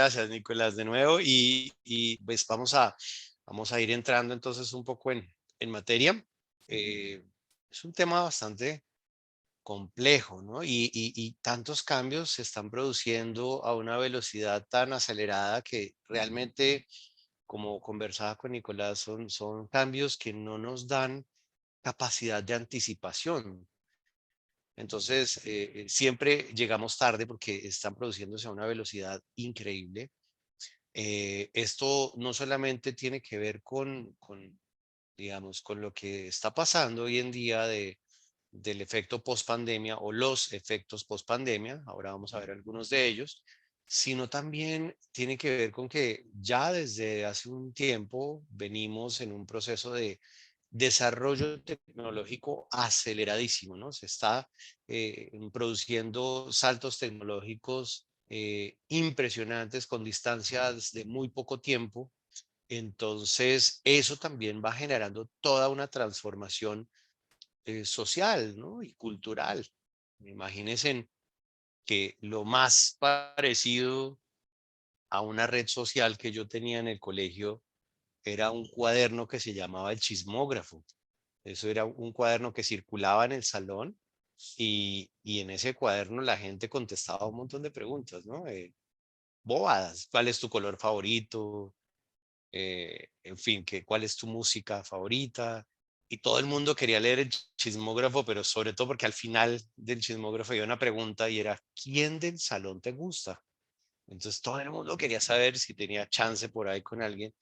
Gracias, Nicolás, de nuevo. Pues vamos a ir entrando entonces un poco en materia. Es un tema bastante complejo, ¿no? Y tantos cambios se están produciendo a una velocidad tan acelerada que realmente, como conversaba con Nicolás, son cambios que no nos dan capacidad de anticipación. Entonces, siempre llegamos tarde porque están produciéndose a una velocidad increíble. Esto no solamente tiene que ver digamos, con lo que está pasando hoy en día del efecto post-pandemia o los efectos post-pandemia, ahora vamos a ver algunos de ellos, sino también tiene que ver con que ya desde hace un tiempo venimos en un proceso de desarrollo tecnológico aceleradísimo, ¿no? Se está produciendo saltos tecnológicos impresionantes con distancias de muy poco tiempo. Entonces, eso también va generando toda una transformación social, ¿no? Y cultural. Imagínense que lo más parecido a una red social que yo tenía en el colegio era un cuaderno que se llamaba el chismógrafo. Eso era un cuaderno que circulaba en el salón y en ese cuaderno la gente contestaba un montón de preguntas, ¿no? Bobadas. ¿Cuál es tu color favorito? En fin, cuál es tu música favorita. Y todo el mundo quería leer el chismógrafo, pero sobre todo porque al final del chismógrafo había una pregunta y era, ¿quién del salón te gusta? Entonces todo el mundo quería saber si tenía chance por ahí con alguien.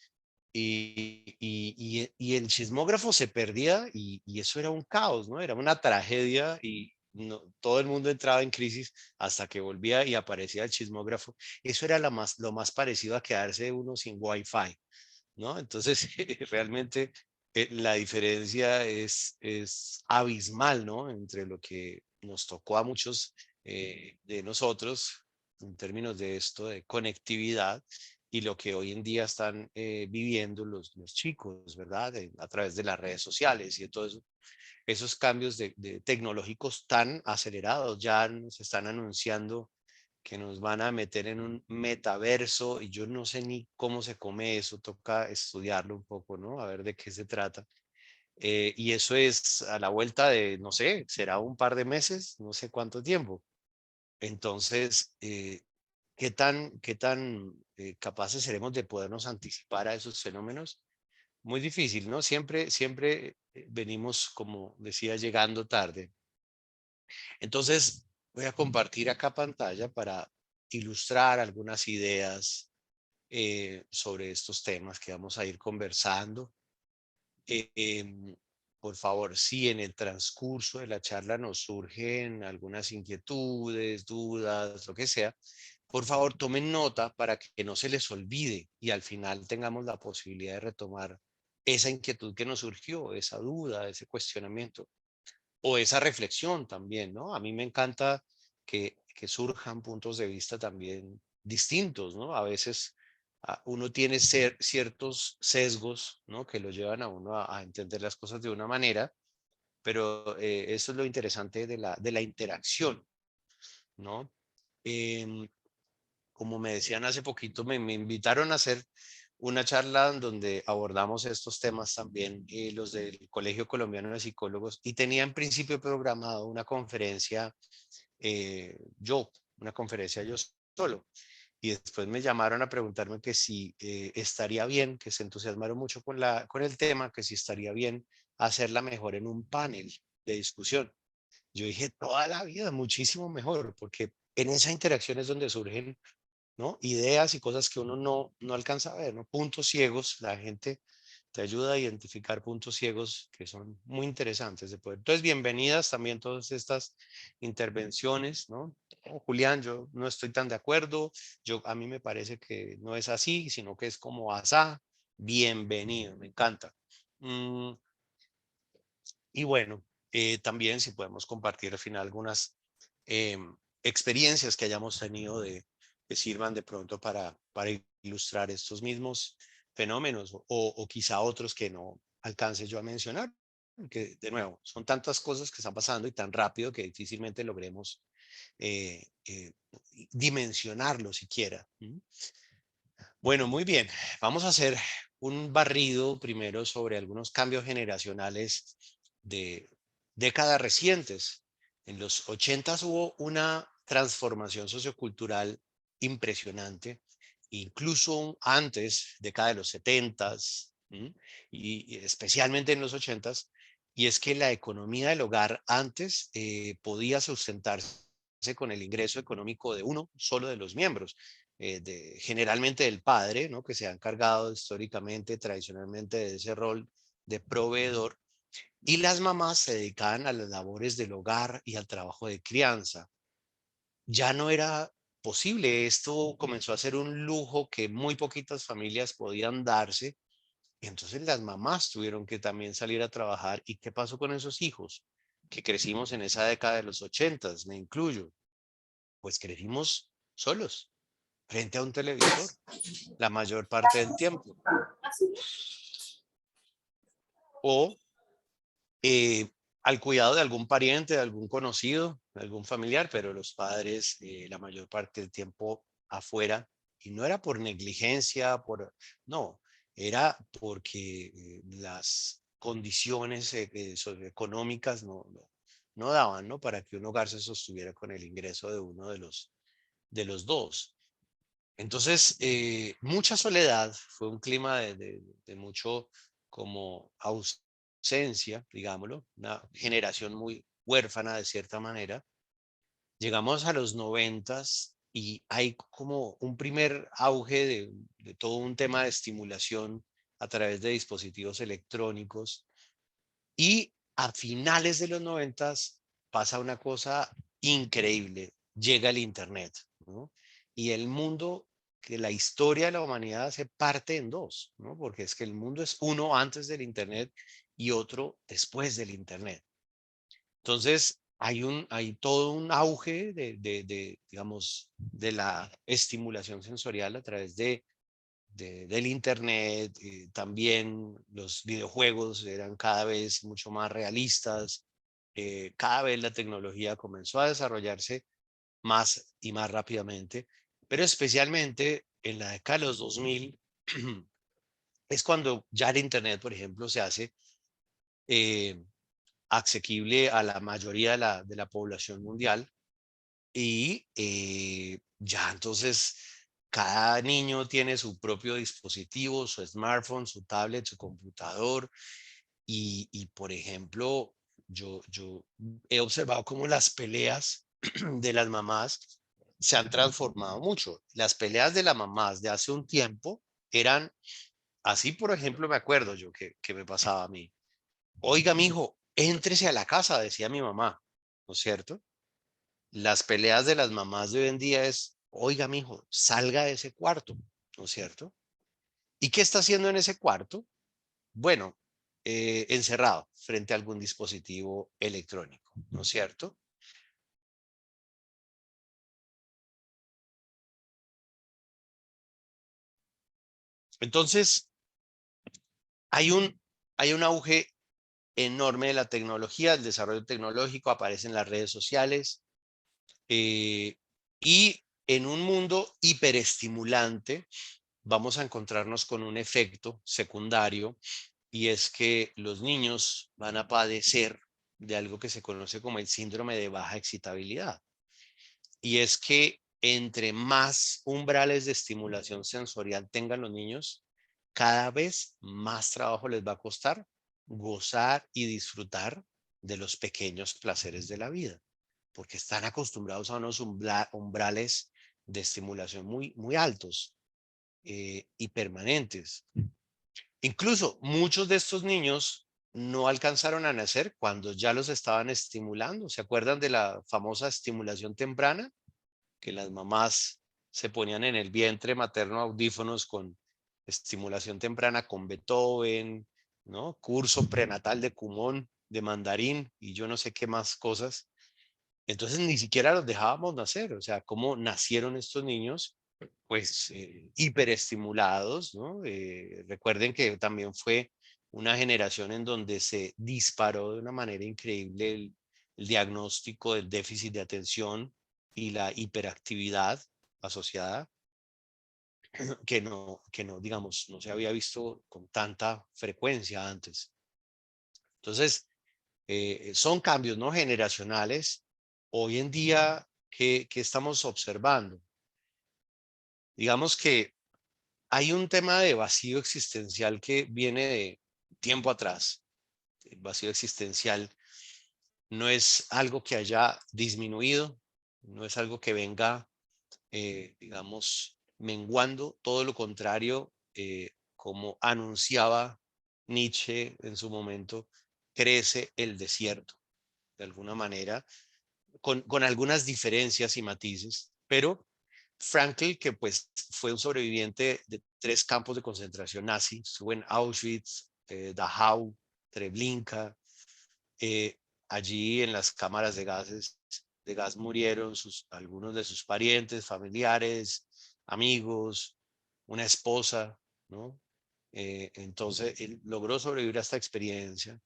Y el chismógrafo se perdía y eso era un caos, ¿no? Era una tragedia y todo el mundo entraba en crisis hasta que volvía y aparecía el chismógrafo. Eso era lo más parecido a quedarse uno sin wifi, ¿no? Entonces, realmente la diferencia es abismal, ¿no? Entre lo que nos tocó a muchos de nosotros en términos de esto de conectividad y lo que hoy en día están viviendo los chicos, ¿verdad? A través de las redes sociales y de todo eso. Esos cambios de tecnológicos tan acelerados ya nos están anunciando que nos van a meter en un metaverso y yo no sé ni cómo se come eso, toca estudiarlo un poco, ¿no? A ver de qué se trata. Y eso es a la vuelta de, no sé, será un par de meses, no sé cuánto tiempo. Entonces, qué tan capaces seremos de podernos anticipar a esos fenómenos? Muy difícil, ¿no? Siempre venimos, como decía, llegando tarde. Entonces, voy a compartir acá pantalla para ilustrar algunas ideas sobre estos temas que vamos a ir conversando. Eh, em, por favor, si en el transcurso de la charla nos surgen algunas inquietudes, dudas, lo que sea, por favor tomen nota para que no se les olvide y al final tengamos la posibilidad de retomar esa inquietud que nos surgió, esa duda, ese cuestionamiento o esa reflexión también, ¿no? A mí me encanta que surjan puntos de vista también distintos, ¿no? A veces uno tiene ciertos sesgos, ¿no? Que lo llevan a uno a entender las cosas de una manera, pero eso es lo interesante de la interacción, ¿no? Em, Como me decían hace poquito, me invitaron a hacer una charla en donde abordamos estos temas también, los del Colegio Colombiano de Psicólogos, y tenía en principio programado una conferencia una conferencia yo solo. Y después me llamaron a preguntarme que si estaría bien, que se entusiasmaron mucho con el tema, que si estaría bien hacerla mejor en un panel de discusión. Yo dije, toda la vida, muchísimo mejor, porque en esa interacción es donde surgen, ¿no? Ideas y cosas que uno no alcanza a ver, ¿no? Puntos ciegos, la gente te ayuda a identificar puntos ciegos que son muy interesantes de poder. Entonces, bienvenidas también todas estas intervenciones, ¿no? Julián, yo no estoy tan de acuerdo, a mí me parece que no es así, sino que es como asá. Bienvenido, me encanta. Mm, y bueno, también si podemos compartir al final algunas experiencias que hayamos tenido que sirvan de pronto para ilustrar estos mismos fenómenos o quizá otros que no alcance yo a mencionar, que de nuevo son tantas cosas que están pasando y tan rápido que difícilmente logremos eh, eh, dimensionarlo siquiera. ¿Mm? Bueno, muy bien. Vamos a hacer un barrido primero sobre algunos cambios generacionales de décadas recientes. En los 80 hubo una transformación sociocultural impresionante, incluso antes, década de los 70, y especialmente en los 80, y es que la economía del hogar antes podía sustentarse con el ingreso económico de uno solo de los miembros, generalmente del padre, ¿no? Que se ha encargado históricamente, tradicionalmente de ese rol de proveedor, y las mamás se dedicaban a las labores del hogar y al trabajo de crianza. Ya no era posible, esto comenzó a ser un lujo que muy poquitas familias podían darse, y entonces las mamás tuvieron que también salir a trabajar. ¿Y qué pasó con esos hijos que crecimos en esa década de los 80? Me incluyo, pues crecimos solos frente a un televisor la mayor parte del tiempo. O eh, al cuidado de algún pariente, de algún conocido, de algún familiar, pero los padres la mayor parte del tiempo afuera. Y no era por negligencia, no, era porque las condiciones socioeconómicas no daban, ¿no? Para que un hogar se sostuviera con el ingreso de uno de los dos. Entonces, mucha soledad, fue un clima de mucho como ausencia, digámoslo, una generación muy huérfana de cierta manera. Llegamos a los 90 y hay como un primer auge de todo un tema de estimulación a través de dispositivos electrónicos, y a finales de los 90 pasa una cosa increíble, llega el Internet, ¿no? Y el mundo, que la historia de la humanidad se parte en dos, ¿no? Porque es que el mundo es uno antes del Internet y otro después del Internet. Entonces, hay todo un auge digamos, de la estimulación sensorial a través del internet. También los videojuegos eran cada vez mucho más realistas. Cada vez la tecnología comenzó a desarrollarse más y más rápidamente, pero especialmente en la década de los 2000 es cuando ya el internet, por ejemplo, se hace eh, asequible a la mayoría de la población mundial. Y ya entonces cada niño tiene su propio dispositivo, su smartphone, su tablet, su computador. Por ejemplo, yo he observado cómo las peleas de las mamás se han transformado mucho. Las peleas de las mamás de hace un tiempo eran así. Por ejemplo, me acuerdo yo que me pasaba a mí: oiga, mijo, éntrese a la casa, decía mi mamá, ¿no es cierto? Las peleas de las mamás de hoy en día es: oiga, mijo, salga de ese cuarto, ¿no es cierto? ¿Y qué está haciendo en ese cuarto? Bueno, encerrado frente a algún dispositivo electrónico, ¿no es cierto? Entonces, hay un, hay un auge enorme de la tecnología, el desarrollo tecnológico, aparecen las redes sociales, eh, y en un mundo hiperestimulante vamos a encontrarnos con un efecto secundario, y es que los niños van a padecer de algo que se conoce como el síndrome de baja excitabilidad. Y es que entre más umbrales de estimulación sensorial tengan los niños, cada vez más trabajo les va a costar gozar y disfrutar de los pequeños placeres de la vida, porque están acostumbrados a unos umbrales de estimulación muy altos y permanentes. Incluso muchos de estos niños no alcanzaron a nacer cuando ya los estaban estimulando. ¿Se acuerdan de la famosa estimulación temprana? Que las mamás se ponían en el vientre materno audífonos con estimulación temprana, con Beethoven, ¿no? Curso prenatal de Kumon, de mandarín y yo no sé qué más cosas. Entonces ni siquiera los dejábamos nacer. O sea, ¿cómo nacieron estos niños? Pues hiperestimulados, ¿no? Recuerden que también fue una generación en donde se disparó de una manera increíble el diagnóstico del déficit de atención y la hiperactividad asociada. digamos, no se había visto con tanta frecuencia antes. Entonces, son cambios, ¿no? Generacionales. Hoy en día, ¿qué estamos observando? Digamos que hay un tema de vacío existencial que viene de tiempo atrás. El vacío existencial no es algo que haya disminuido, no es algo que venga, digamos, menguando, todo lo contrario, como anunciaba Nietzsche en su momento, crece el desierto, de alguna manera, con algunas diferencias y matices, pero Frankl, que pues fue un sobreviviente de 3 campos de concentración nazi, estuvo en Auschwitz, Dachau, Treblinka, eh, allí en las cámaras de gas murieron algunos de sus parientes, familiares, amigos, una esposa, ¿no? Entonces, él logró sobrevivir a esta experiencia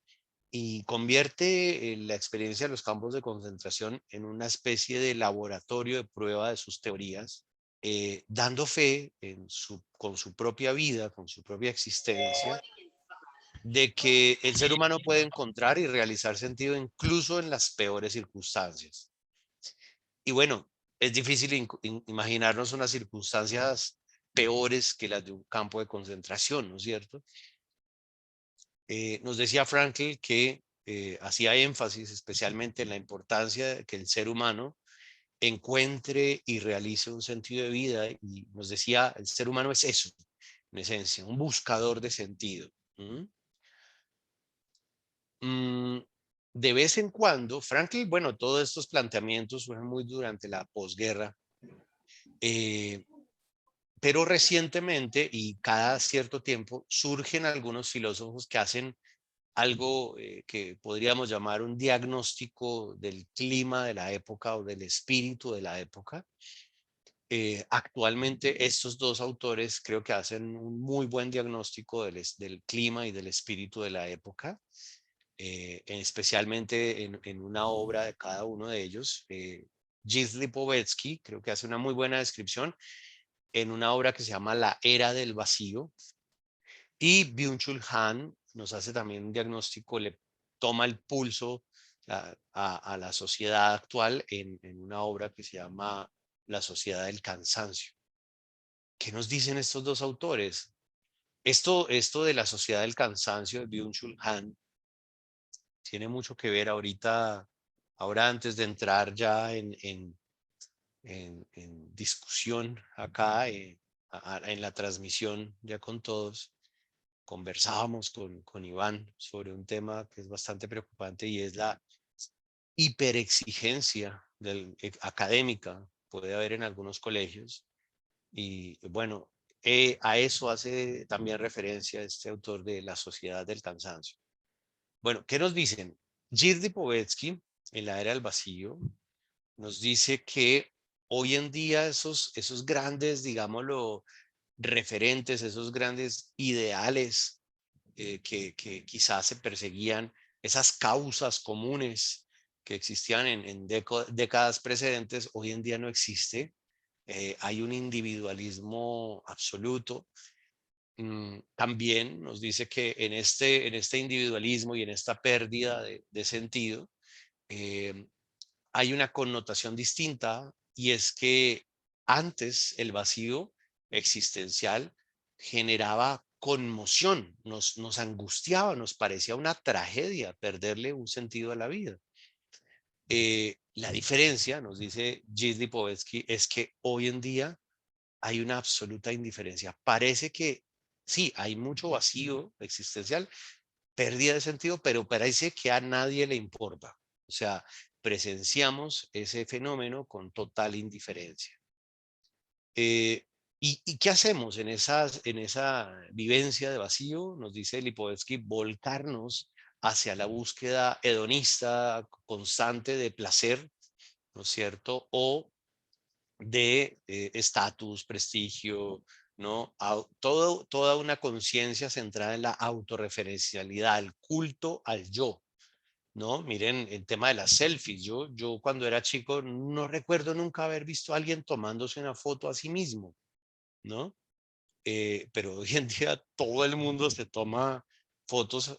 y convierte la experiencia de los campos de concentración en una especie de laboratorio de prueba de sus teorías, dando fe con su propia vida, con su propia existencia, de que el ser humano puede encontrar y realizar sentido incluso en las peores circunstancias. Y bueno, es difícil imaginarnos unas circunstancias peores que las de un campo de concentración, ¿no es cierto? Nos decía Frankl que hacía énfasis especialmente en la importancia de que el ser humano encuentre y realice un sentido de vida y nos decía, el ser humano es eso, en esencia, un buscador de sentido. ¿Mm? Mm, de vez en cuando, Frankl, bueno, todos estos planteamientos fueron muy durante la posguerra, eh, pero recientemente y cada cierto tiempo surgen algunos filósofos que hacen algo que podríamos llamar un diagnóstico del clima de la época o del espíritu de la época. Actualmente estos dos autores creo que hacen un muy buen diagnóstico del clima y del espíritu de la época, especialmente en una obra de cada uno de ellos. Gilles Lipovetsky creo que hace una muy buena descripción en una obra que se llama La Era del Vacío, y Byung-Chul Han nos hace también un diagnóstico, le toma el pulso a la sociedad actual en una obra que se llama La Sociedad del Cansancio. ¿Qué nos dicen estos dos autores? Esto de la Sociedad del Cansancio de Byung-Chul Han tiene mucho que ver ahorita, ahora antes de entrar ya en discusión acá, en la transmisión ya con todos, conversábamos con Iván sobre un tema que es bastante preocupante y es la hiperexigencia académica puede haber en algunos colegios. Y bueno, a eso hace también referencia este autor de La Sociedad del Cansancio. Bueno, ¿qué nos dicen? Gilles Lipovetsky, en La Era del Vacío, nos dice que hoy en día esos grandes, digámoslo, referentes, esos grandes ideales que quizás se perseguían, esas causas comunes que existían en décadas precedentes, hoy en día no existe. Hay un individualismo absoluto. También nos dice que en este individualismo y en esta pérdida de sentido, eh, hay una connotación distinta y es que antes el vacío existencial generaba conmoción, nos angustiaba, nos parecía una tragedia perderle un sentido a la vida. La diferencia, nos dice Gilles Lipovetsky, es que hoy en día hay una absoluta indiferencia. Parece que sí, hay mucho vacío existencial, pérdida de sentido, pero parece que a nadie le importa. O sea, presenciamos ese fenómeno con total indiferencia. Eh, y qué hacemos en esa vivencia de vacío? Nos dice Lipovetsky, volcarnos hacia la búsqueda hedonista constante de placer, ¿no es cierto? O de estatus, prestigio, ¿no? Toda una conciencia centrada en la autorreferencialidad, el culto al yo, ¿no? Miren el tema de las selfies. Yo cuando era chico no recuerdo nunca haber visto a alguien tomándose una foto a sí mismo, ¿no? pero hoy en día todo el mundo se toma fotos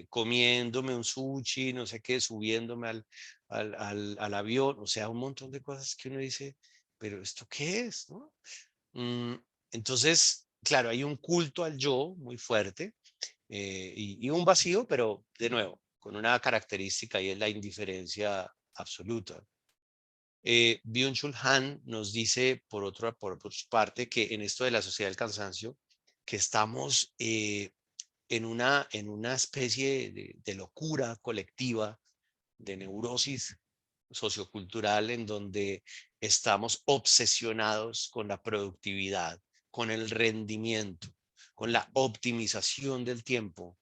comiéndome un sushi, no sé qué, subiéndome al avión, o sea, un montón de cosas que uno dice, pero ¿esto qué es? ¿No? Mm, entonces, claro, hay un culto al yo muy fuerte y un vacío, pero de nuevo, con una característica y es la indiferencia absoluta. Byung-Chul Han nos dice, por su parte, que en esto de la sociedad del cansancio, que estamos en una especie de locura colectiva, de neurosis sociocultural, en donde estamos obsesionados con la productividad, con el rendimiento, con la optimización del tiempo.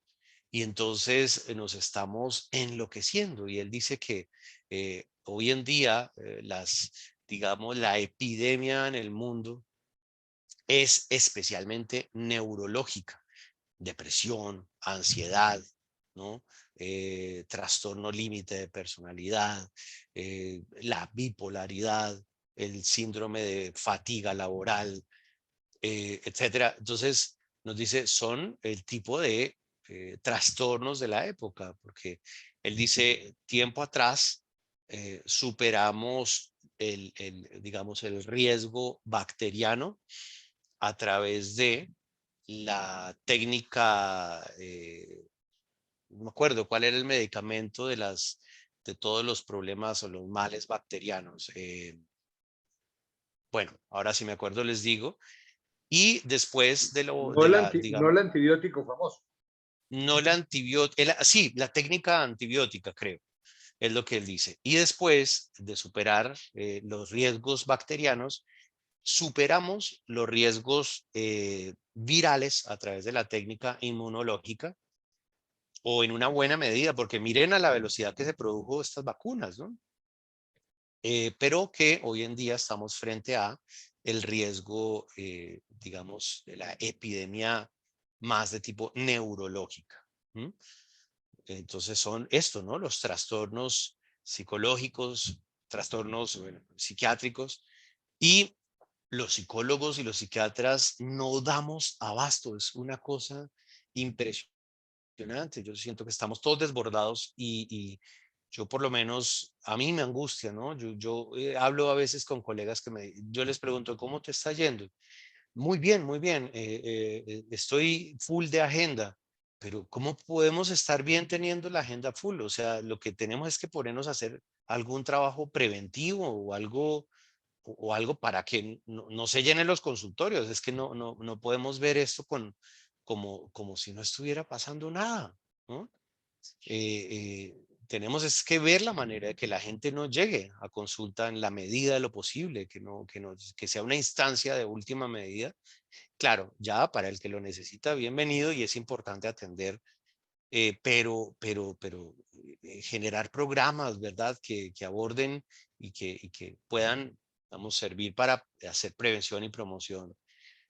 Y entonces nos estamos enloqueciendo. Y él dice que hoy en día digamos, la epidemia en el mundo es especialmente neurológica, depresión, ansiedad, ¿no? Trastorno límite de personalidad, la bipolaridad, el síndrome de fatiga laboral, etcétera. Entonces, nos dice, son el tipo de trastornos de la época, porque él dice, tiempo atrás superamos digamos, el riesgo bacteriano a través de la técnica, no me acuerdo cuál era el medicamento de todos los problemas o los males bacterianos. Bueno, ahora si me acuerdo les digo. Y después No no digamos, el antibiótico famoso. no la antibiótica, sí, la técnica antibiótica, creo, es lo que él dice. Y después de superar los riesgos bacterianos, superamos los riesgos virales a través de la técnica inmunológica o en una buena medida, porque miren a la velocidad que se produjo estas vacunas, ¿no? Pero que hoy en día estamos frente a el riesgo, digamos, de la epidemia más de tipo neurológica. ¿M? Entonces son esto, ¿no? Los trastornos psicológicos, trastornos bueno, psiquiátricos y los psicólogos y los psiquiatras no damos abasto. Es una cosa impresionante. Yo siento que estamos todos desbordados y yo por lo menos, a mí me angustia, ¿no? Yo hablo a veces con colegas yo les pregunto, ¿cómo te está yendo? Muy bien, muy bien. Estoy full de agenda, pero ¿cómo podemos estar bien teniendo la agenda full? O sea, lo que tenemos es que ponernos a hacer algún trabajo preventivo o algo para que no se llenen los consultorios. Es que no podemos ver esto como si no estuviera pasando nada, ¿no? Tenemos es que ver la manera de que la gente no llegue a consulta en la medida de lo posible, que sea una instancia de última medida. Claro, ya para el que lo necesita, bienvenido y es importante atender, pero generar programas, ¿verdad? Que aborden y que puedan, vamos, servir para hacer prevención y promoción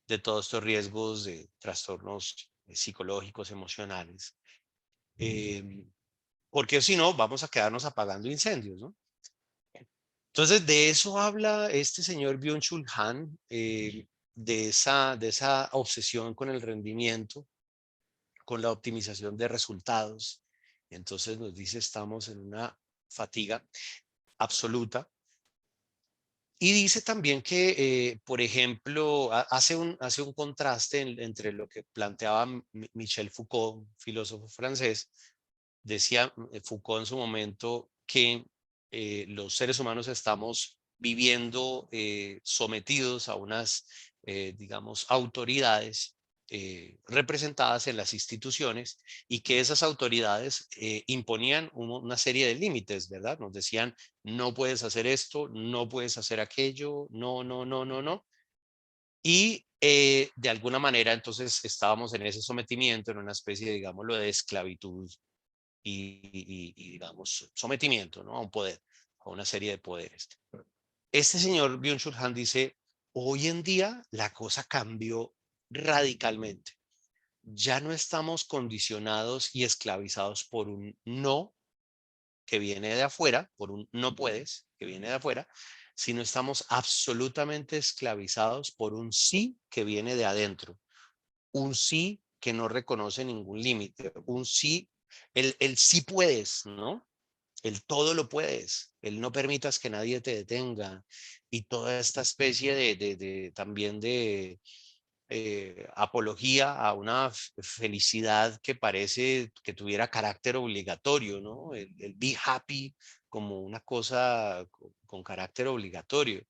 de todos estos riesgos de trastornos psicológicos, emocionales. Eh, Porque si no, vamos a quedarnos apagando incendios, ¿no? Entonces, de eso habla este señor Byung-Chul Han, de esa obsesión con el rendimiento, con la optimización de resultados. Entonces nos dice, estamos en una fatiga absoluta. Y dice también que, por ejemplo, hace un contraste entre lo que planteaba Michel Foucault, filósofo francés. Decía Foucault en su momento que los seres humanos estamos viviendo sometidos a unas, digamos, autoridades representadas en las instituciones y que esas autoridades imponían una serie de límites, ¿verdad? Nos decían, no puedes hacer esto, no puedes hacer aquello, no, no, no, no, no. Y de alguna manera entonces estábamos en ese sometimiento, en una especie, digámoslo, de esclavitud digamos, sometimiento, ¿no? A un poder, a una serie de poderes. Este señor Byung-Chul Han dice, hoy en día la cosa cambió radicalmente. Ya no estamos condicionados y esclavizados por un no que viene de afuera, por un no puedes que viene de afuera, sino estamos absolutamente esclavizados por un sí que viene de adentro. un sí que no reconoce ningún límite, un sí, el sí puedes, ¿no? El todo lo puedes, el no permitas que nadie te detenga y toda esta especie también de apología a una felicidad que parece que tuviera carácter obligatorio, ¿no? El be happy como una cosa con carácter obligatorio.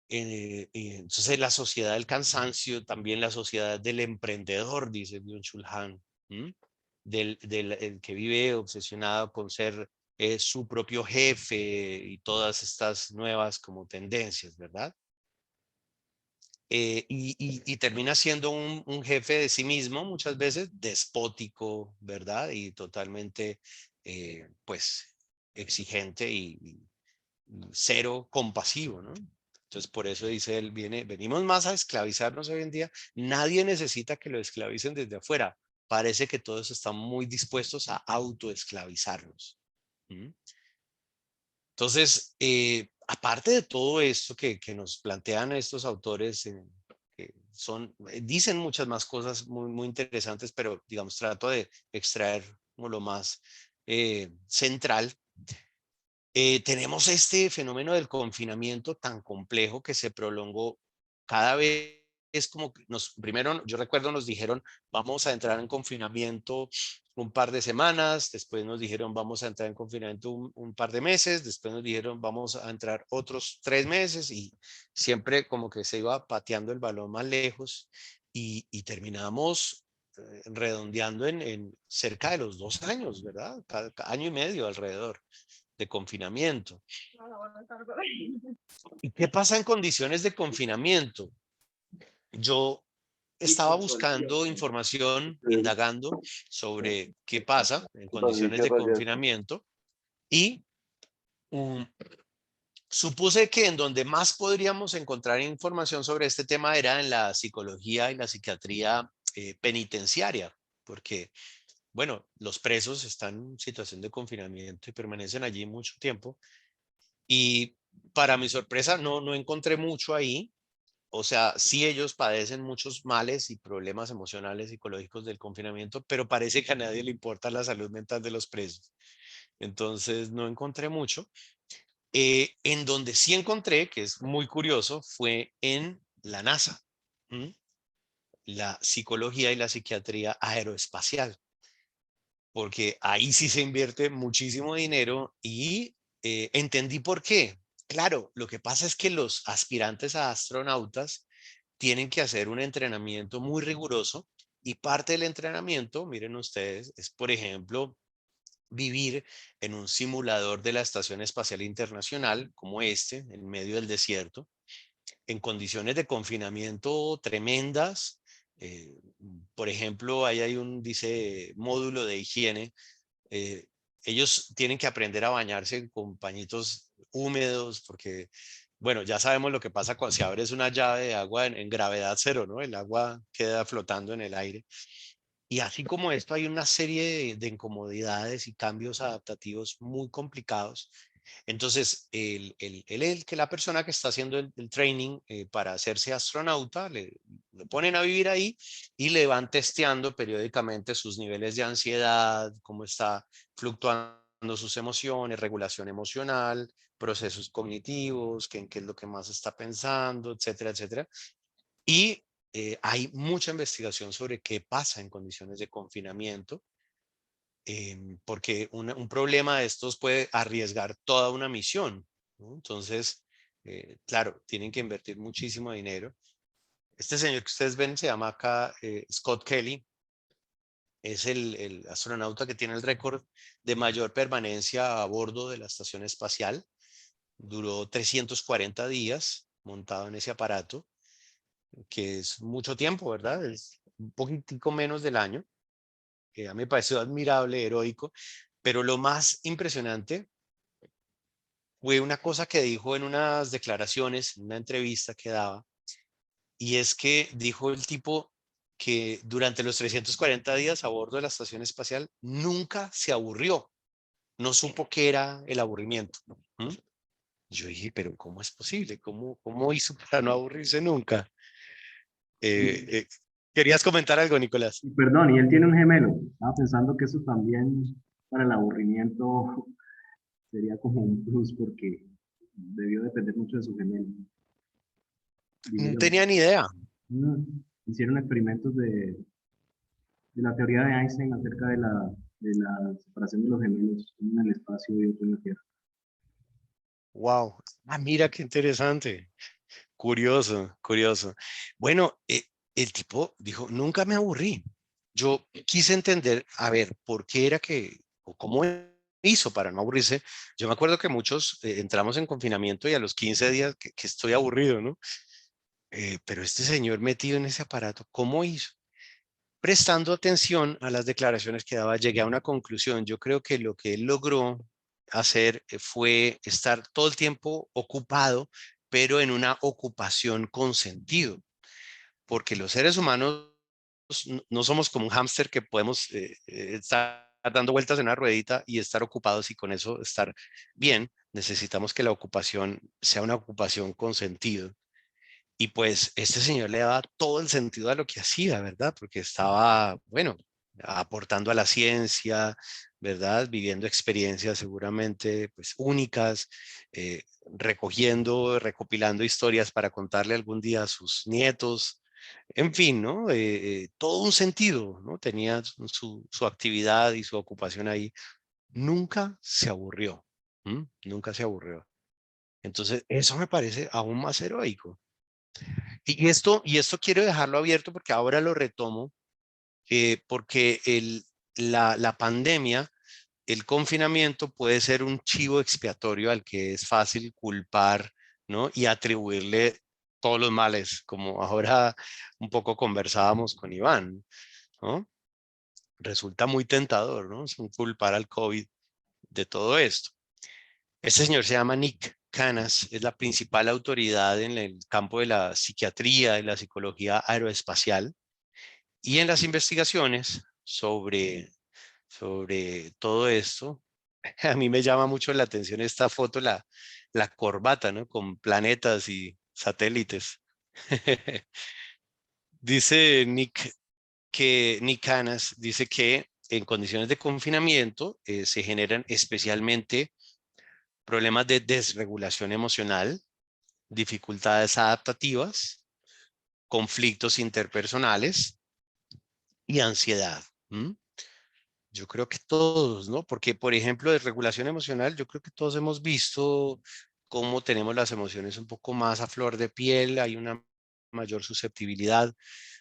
Entonces la sociedad del cansancio, también la sociedad del emprendedor, dice Byung-Chul Han, del el que vive obsesionado con ser su propio jefe y todas estas nuevas como tendencias, ¿verdad? Y termina siendo un jefe de sí mismo muchas veces despótico, ¿verdad? Y totalmente, pues, exigente y cero compasivo, ¿no? Entonces, por eso dice él, venimos más a esclavizarnos hoy en día. Nadie necesita que lo esclavicen desde afuera. Parece que todos están muy dispuestos a autoesclavizarnos. ¿Mm? Entonces, aparte de todo esto que nos plantean estos autores, que dicen muchas más cosas muy, muy interesantes, pero digamos, trato de extraer como lo más central. Tenemos este fenómeno del confinamiento tan complejo que se prolongó cada vez. Es como que primero yo recuerdo nos dijeron vamos a entrar en confinamiento un par de semanas, después nos dijeron vamos a entrar en confinamiento un par de meses, después nos dijeron vamos a entrar otros 3 meses y siempre como que se iba pateando el balón más lejos y terminamos redondeando en cerca de los 2 años, ¿verdad? Cada año y medio alrededor de confinamiento. ¿Y qué pasa en condiciones de confinamiento? Yo estaba buscando información, indagando sobre qué pasa en condiciones de confinamiento y um, supuse que en donde más podríamos encontrar información sobre este tema era en la psicología y la psiquiatría penitenciaria, porque, bueno, los presos están en situación de confinamiento y permanecen allí mucho tiempo. Y para mi sorpresa, no encontré mucho ahí. O sea, sí ellos padecen muchos males y problemas emocionales, psicológicos del confinamiento, pero parece que a nadie le importa la salud mental de los presos. Entonces, no encontré mucho. En donde sí encontré, que es muy curioso, fue en la NASA, ¿m? La psicología y la psiquiatría aeroespacial, porque ahí sí se invierte muchísimo dinero y entendí por qué. Claro, lo que pasa es que los aspirantes a astronautas tienen que hacer un entrenamiento muy riguroso y parte del entrenamiento, miren ustedes, es por ejemplo vivir en un simulador de la Estación Espacial Internacional como este, en medio del desierto, en condiciones de confinamiento tremendas. eh, por ejemplo, ahí hay dice, módulo de higiene. eh, Ellos tienen que aprender a bañarse con pañitos húmedos porque, bueno, ya sabemos lo que pasa cuando si abres una llave de agua en gravedad cero, ¿no? El agua queda flotando en el aire. Y así como esto, hay una serie de incomodidades y cambios adaptativos muy complicados. Entonces, que la persona que está haciendo el training para hacerse astronauta, lo ponen a vivir ahí y le van testeando periódicamente sus niveles de ansiedad, cómo está fluctuando sus emociones, regulación emocional, procesos cognitivos, qué es lo que más está pensando, etcétera, etcétera. Y hay mucha investigación sobre qué pasa en condiciones de confinamiento, porque un problema de estos puede arriesgar toda una misión, ¿no? Entonces, claro, tienen que invertir muchísimo dinero. Este señor que ustedes ven se llama acá Scott Kelly, es el astronauta que tiene el récord de mayor permanencia a bordo de la estación espacial. Duró 340 días montado en ese aparato, que es mucho tiempo, ¿verdad? Es un poquitico menos del año, que a mí me pareció admirable, heroico, pero lo más impresionante fue una cosa que dijo en unas declaraciones, en una entrevista que daba, y es que dijo el tipo que durante los 340 días a bordo de la estación espacial nunca se aburrió, no supo qué era el aburrimiento. ¿Mm? Yo dije, pero ¿cómo es posible? ¿Cómo hizo para no aburrirse nunca? Eh, eh, ¿Querías comentar algo, Nicolás? Y perdón, y él tiene un gemelo. Estaba pensando que eso también para el aburrimiento sería como un plus porque debió depender mucho de su gemelo. No Dijeron, tenía ni idea. hicieron experimentos de la teoría de Einstein acerca de la separación de los gemelos, uno en el espacio y otro en la Tierra. Wow. Ah, mira qué interesante. Curioso, curioso. Bueno, el tipo dijo, nunca me aburrí. Yo quise entender, a ver, por qué era que, o cómo hizo para no aburrirse. Yo me acuerdo que muchos entramos en confinamiento y a los 15 días que estoy aburrido, ¿no? Pero este señor metido en ese aparato, ¿cómo hizo? Prestando atención a las declaraciones que daba, llegué a una conclusión. Yo creo que lo que él logró hacer fue estar todo el tiempo ocupado, pero en una ocupación con sentido, porque los seres humanos no somos como un hámster que podemos estar dando vueltas en una ruedita y estar ocupados y con eso estar bien. Necesitamos que la ocupación sea una ocupación con sentido. Y pues este señor le daba todo el sentido a lo que hacía, ¿verdad? Porque estaba, bueno, aportando a la ciencia, ¿verdad? Viviendo experiencias seguramente pues únicas, recogiendo, recopilando historias para contarle algún día a sus nietos, en fin, ¿no? Todo un sentido, ¿no? Tenía su actividad y su ocupación ahí. Nunca se aburrió, ¿m? Nunca se aburrió. Entonces, eso me parece aún más heroico. Y esto quiero dejarlo abierto porque ahora lo retomo, porque la pandemia, el confinamiento puede ser un chivo expiatorio al que es fácil culpar, ¿no? Y atribuirle todos los males, como ahora un poco conversábamos con Iván, ¿no? Resulta muy tentador, ¿no? Es un culpar al COVID de todo esto. Este señor se llama Nick Canas, es la principal autoridad en el campo de la psiquiatría y la psicología aeroespacial y en las investigaciones sobre todo esto. A mí me llama mucho la atención esta foto, la corbata, ¿no? Con planetas y satélites. Dice Nick Canas, dice que en condiciones de confinamiento se generan especialmente problemas de desregulación emocional, dificultades adaptativas, conflictos interpersonales y ansiedad. ¿M? Yo creo que todos, ¿no? Porque, por ejemplo, de regulación emocional, yo creo que todos hemos visto cómo tenemos las emociones un poco más a flor de piel, hay una mayor susceptibilidad,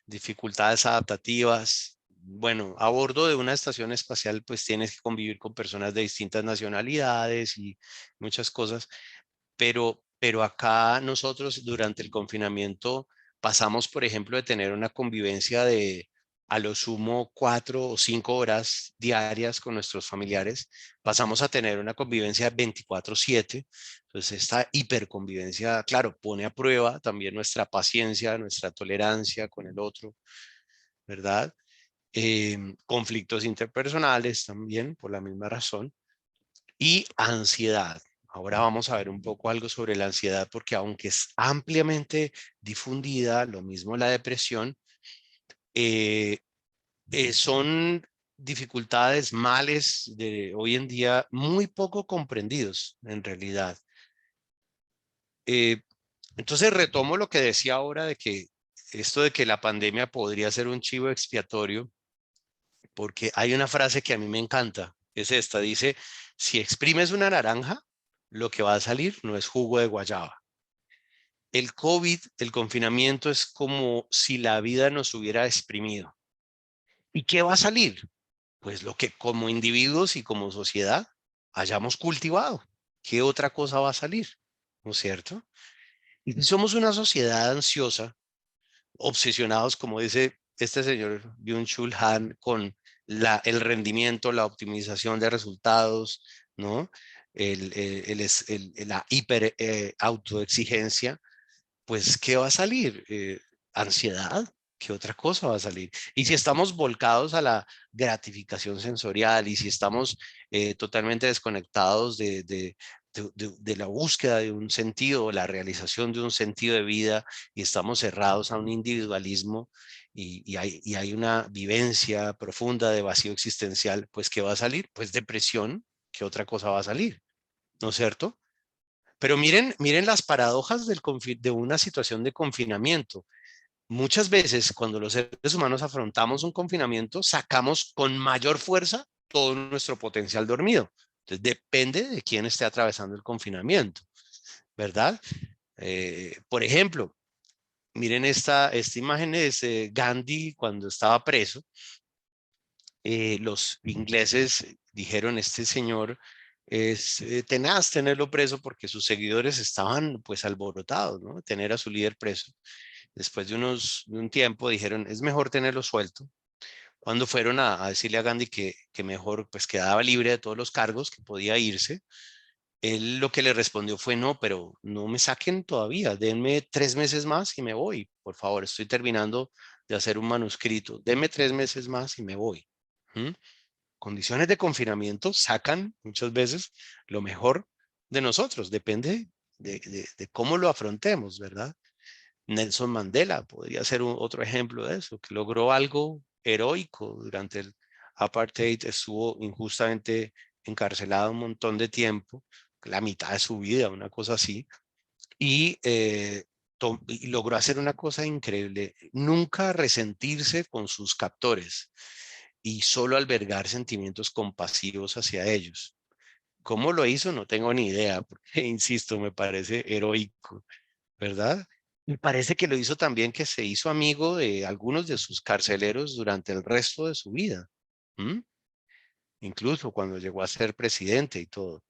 dificultades adaptativas. Bueno, a bordo de una estación espacial, pues tienes que convivir con personas de distintas nacionalidades y muchas cosas. Pero acá nosotros durante el confinamiento pasamos, por ejemplo, de tener una convivencia de a lo sumo 4 o 5 horas diarias con nuestros familiares, pasamos a tener una convivencia 24/7. Entonces, esta hiperconvivencia, claro, pone a prueba también nuestra paciencia, nuestra tolerancia con el otro, ¿verdad? Conflictos interpersonales también, por la misma razón y ansiedad. Ahora vamos a ver un poco algo sobre la ansiedad, porque aunque es ampliamente difundida, lo mismo la depresión, eh, son dificultades, males de hoy en día muy poco comprendidos en realidad. Eh, entonces retomo lo que decía ahora de que esto de que la pandemia podría ser un chivo expiatorio, porque hay una frase que a mí me encanta, es esta, dice, si exprimes una naranja, lo que va a salir no es jugo de guayaba. El COVID, el confinamiento es como si la vida nos hubiera exprimido. ¿Y qué va a salir? Pues lo que como individuos y como sociedad hayamos cultivado. ¿Qué otra cosa va a salir? ¿No es cierto? Y si somos una sociedad ansiosa, obsesionados, como dice este señor Byung-Chul Han, con el rendimiento, la optimización de resultados, ¿no? La hiper autoexigencia, pues, ¿qué va a salir? Ansiedad. ¿Qué otra cosa va a salir? Y si estamos volcados a la gratificación sensorial y si estamos totalmente desconectados de la búsqueda de un sentido, la realización de un sentido de vida y estamos cerrados a un individualismo, y hay una vivencia profunda de vacío existencial, pues ¿qué va a salir? Pues depresión. ¿Qué otra cosa va a salir? ¿No es cierto? Pero miren las paradojas de una situación de confinamiento. Muchas veces cuando los seres humanos afrontamos un confinamiento, sacamos con mayor fuerza todo nuestro potencial dormido. Entonces depende de quién esté atravesando el confinamiento, ¿verdad? Por ejemplo, miren esta imagen es Gandhi cuando estaba preso. Los ingleses dijeron, este señor es tenaz tenerlo preso porque sus seguidores estaban pues alborotados, ¿no? Tener a su líder preso. Después de un tiempo dijeron, es mejor tenerlo suelto. Cuando fueron a decirle a Gandhi que mejor pues quedaba libre de todos los cargos, que podía irse, él lo que le respondió fue, no, pero no me saquen todavía, denme 3 meses más y me voy. Por favor, estoy terminando de hacer un manuscrito, denme 3 meses más y me voy. ¿Mm? Condiciones de confinamiento sacan muchas veces lo mejor de nosotros, depende de cómo lo afrontemos, ¿verdad? Nelson Mandela podría ser otro ejemplo de eso, que logró algo heroico durante el apartheid, estuvo injustamente encarcelado un montón de tiempo, la mitad de su vida, una cosa así, y, y logró hacer una cosa increíble, nunca resentirse con sus captores y solo albergar sentimientos compasivos hacia ellos. ¿Cómo lo hizo? No tengo ni idea, porque, insisto, me parece heroico, ¿verdad? Y parece que lo hizo también, que se hizo amigo de algunos de sus carceleros durante el resto de su vida. ¿Mm? Incluso cuando llegó a ser presidente y todo.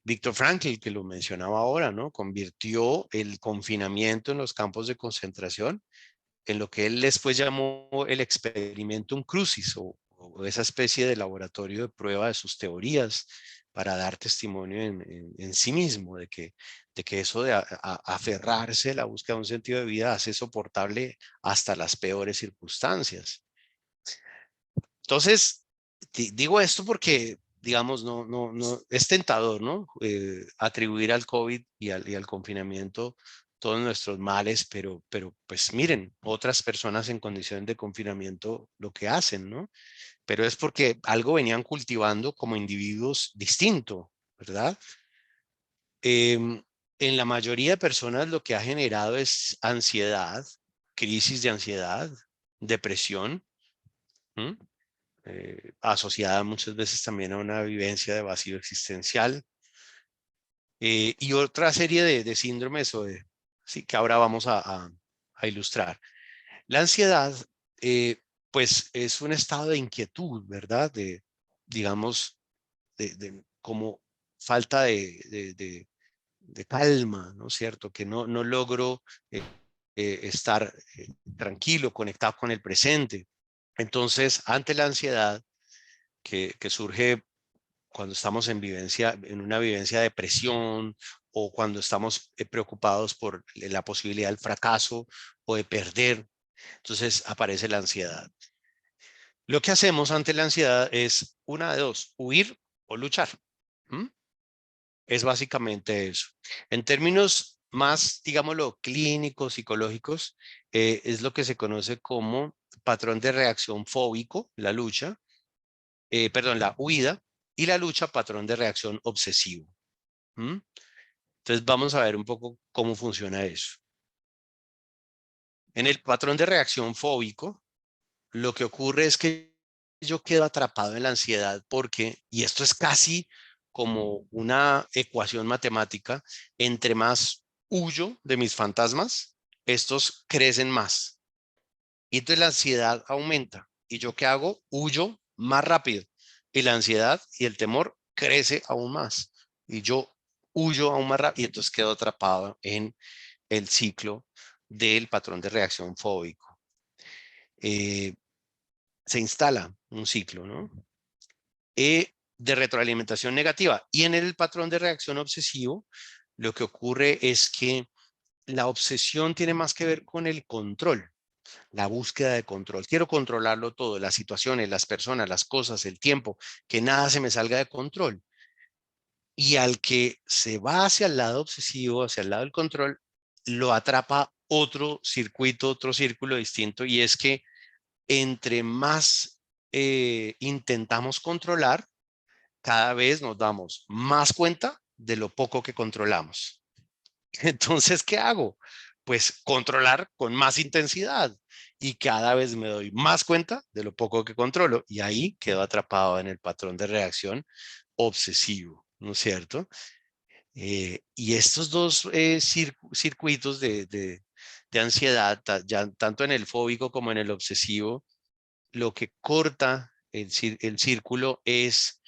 Víctor Frankl, que lo mencionaba ahora, ¿no? Convirtió el confinamiento en los campos de concentración en lo que él después llamó el experimentum crucis, o esa especie de laboratorio de prueba de sus teorías para dar testimonio en sí mismo de que eso de aferrarse a la búsqueda de un sentido de vida hace soportable hasta las peores circunstancias. Entonces, digo esto porque, digamos, no, es tentador, ¿no? Atribuir al COVID y al confinamiento todos nuestros males, pero pues miren, otras personas en condiciones de confinamiento lo que hacen, ¿no? Pero es porque algo venían cultivando como individuos distinto, ¿verdad? En la mayoría de personas lo que ha generado es ansiedad, crisis de ansiedad, depresión. ¿Mm? Asociada muchas veces también a una vivencia de vacío existencial, y otra serie de síndromes sí, que ahora vamos a ilustrar. La ansiedad, eh, pues es un estado de inquietud, ¿verdad? Digamos, como falta de calma, ¿no es cierto? Que no logro estar tranquilo, conectado con el presente. Entonces, ante la ansiedad que surge cuando estamos en una vivencia de depresión, o cuando estamos preocupados por la posibilidad del fracaso o de perder, entonces aparece la ansiedad. Lo que hacemos ante la ansiedad es una de dos: huir o luchar. ¿Mm? Es básicamente eso. En términos más, digámoslo, clínicos, psicológicos, es lo que se conoce como patrón de reacción fóbico, la lucha, perdón, la huida, y la lucha, patrón de reacción obsesivo. ¿Mm? Entonces vamos a ver un poco cómo funciona eso. En el patrón de reacción fóbico, lo que ocurre es que yo quedo atrapado en la ansiedad porque, y esto es casi como una ecuación matemática, entre más huyo de mis fantasmas, estos crecen más. Y entonces la ansiedad aumenta. ¿Y yo qué hago? Huyo más rápido. Y la ansiedad y el temor crece aún más. Y yo huyo aún más rápido. Y entonces quedo atrapado en el ciclo del patrón de reacción fóbico. Eh, Se instala un ciclo, ¿no? De retroalimentación negativa. Y en el patrón de reacción obsesivo, lo que ocurre es que la obsesión tiene más que ver con el control, la búsqueda de control. Quiero controlarlo todo, las situaciones, las personas, las cosas, el tiempo, que nada se me salga de control. Y al que se va hacia el lado obsesivo, hacia el lado del control, lo atrapa otro circuito, otro círculo distinto, y es que entre más intentamos controlar, cada vez nos damos más cuenta de lo poco que controlamos. Entonces, ¿qué hago? Pues controlar con más intensidad y cada vez me doy más cuenta de lo poco que controlo y ahí quedo atrapado en el patrón de reacción obsesivo, ¿no es cierto? Y estos dos circuitos de ansiedad, tanto en el fóbico como en el obsesivo, lo que corta el círculo es,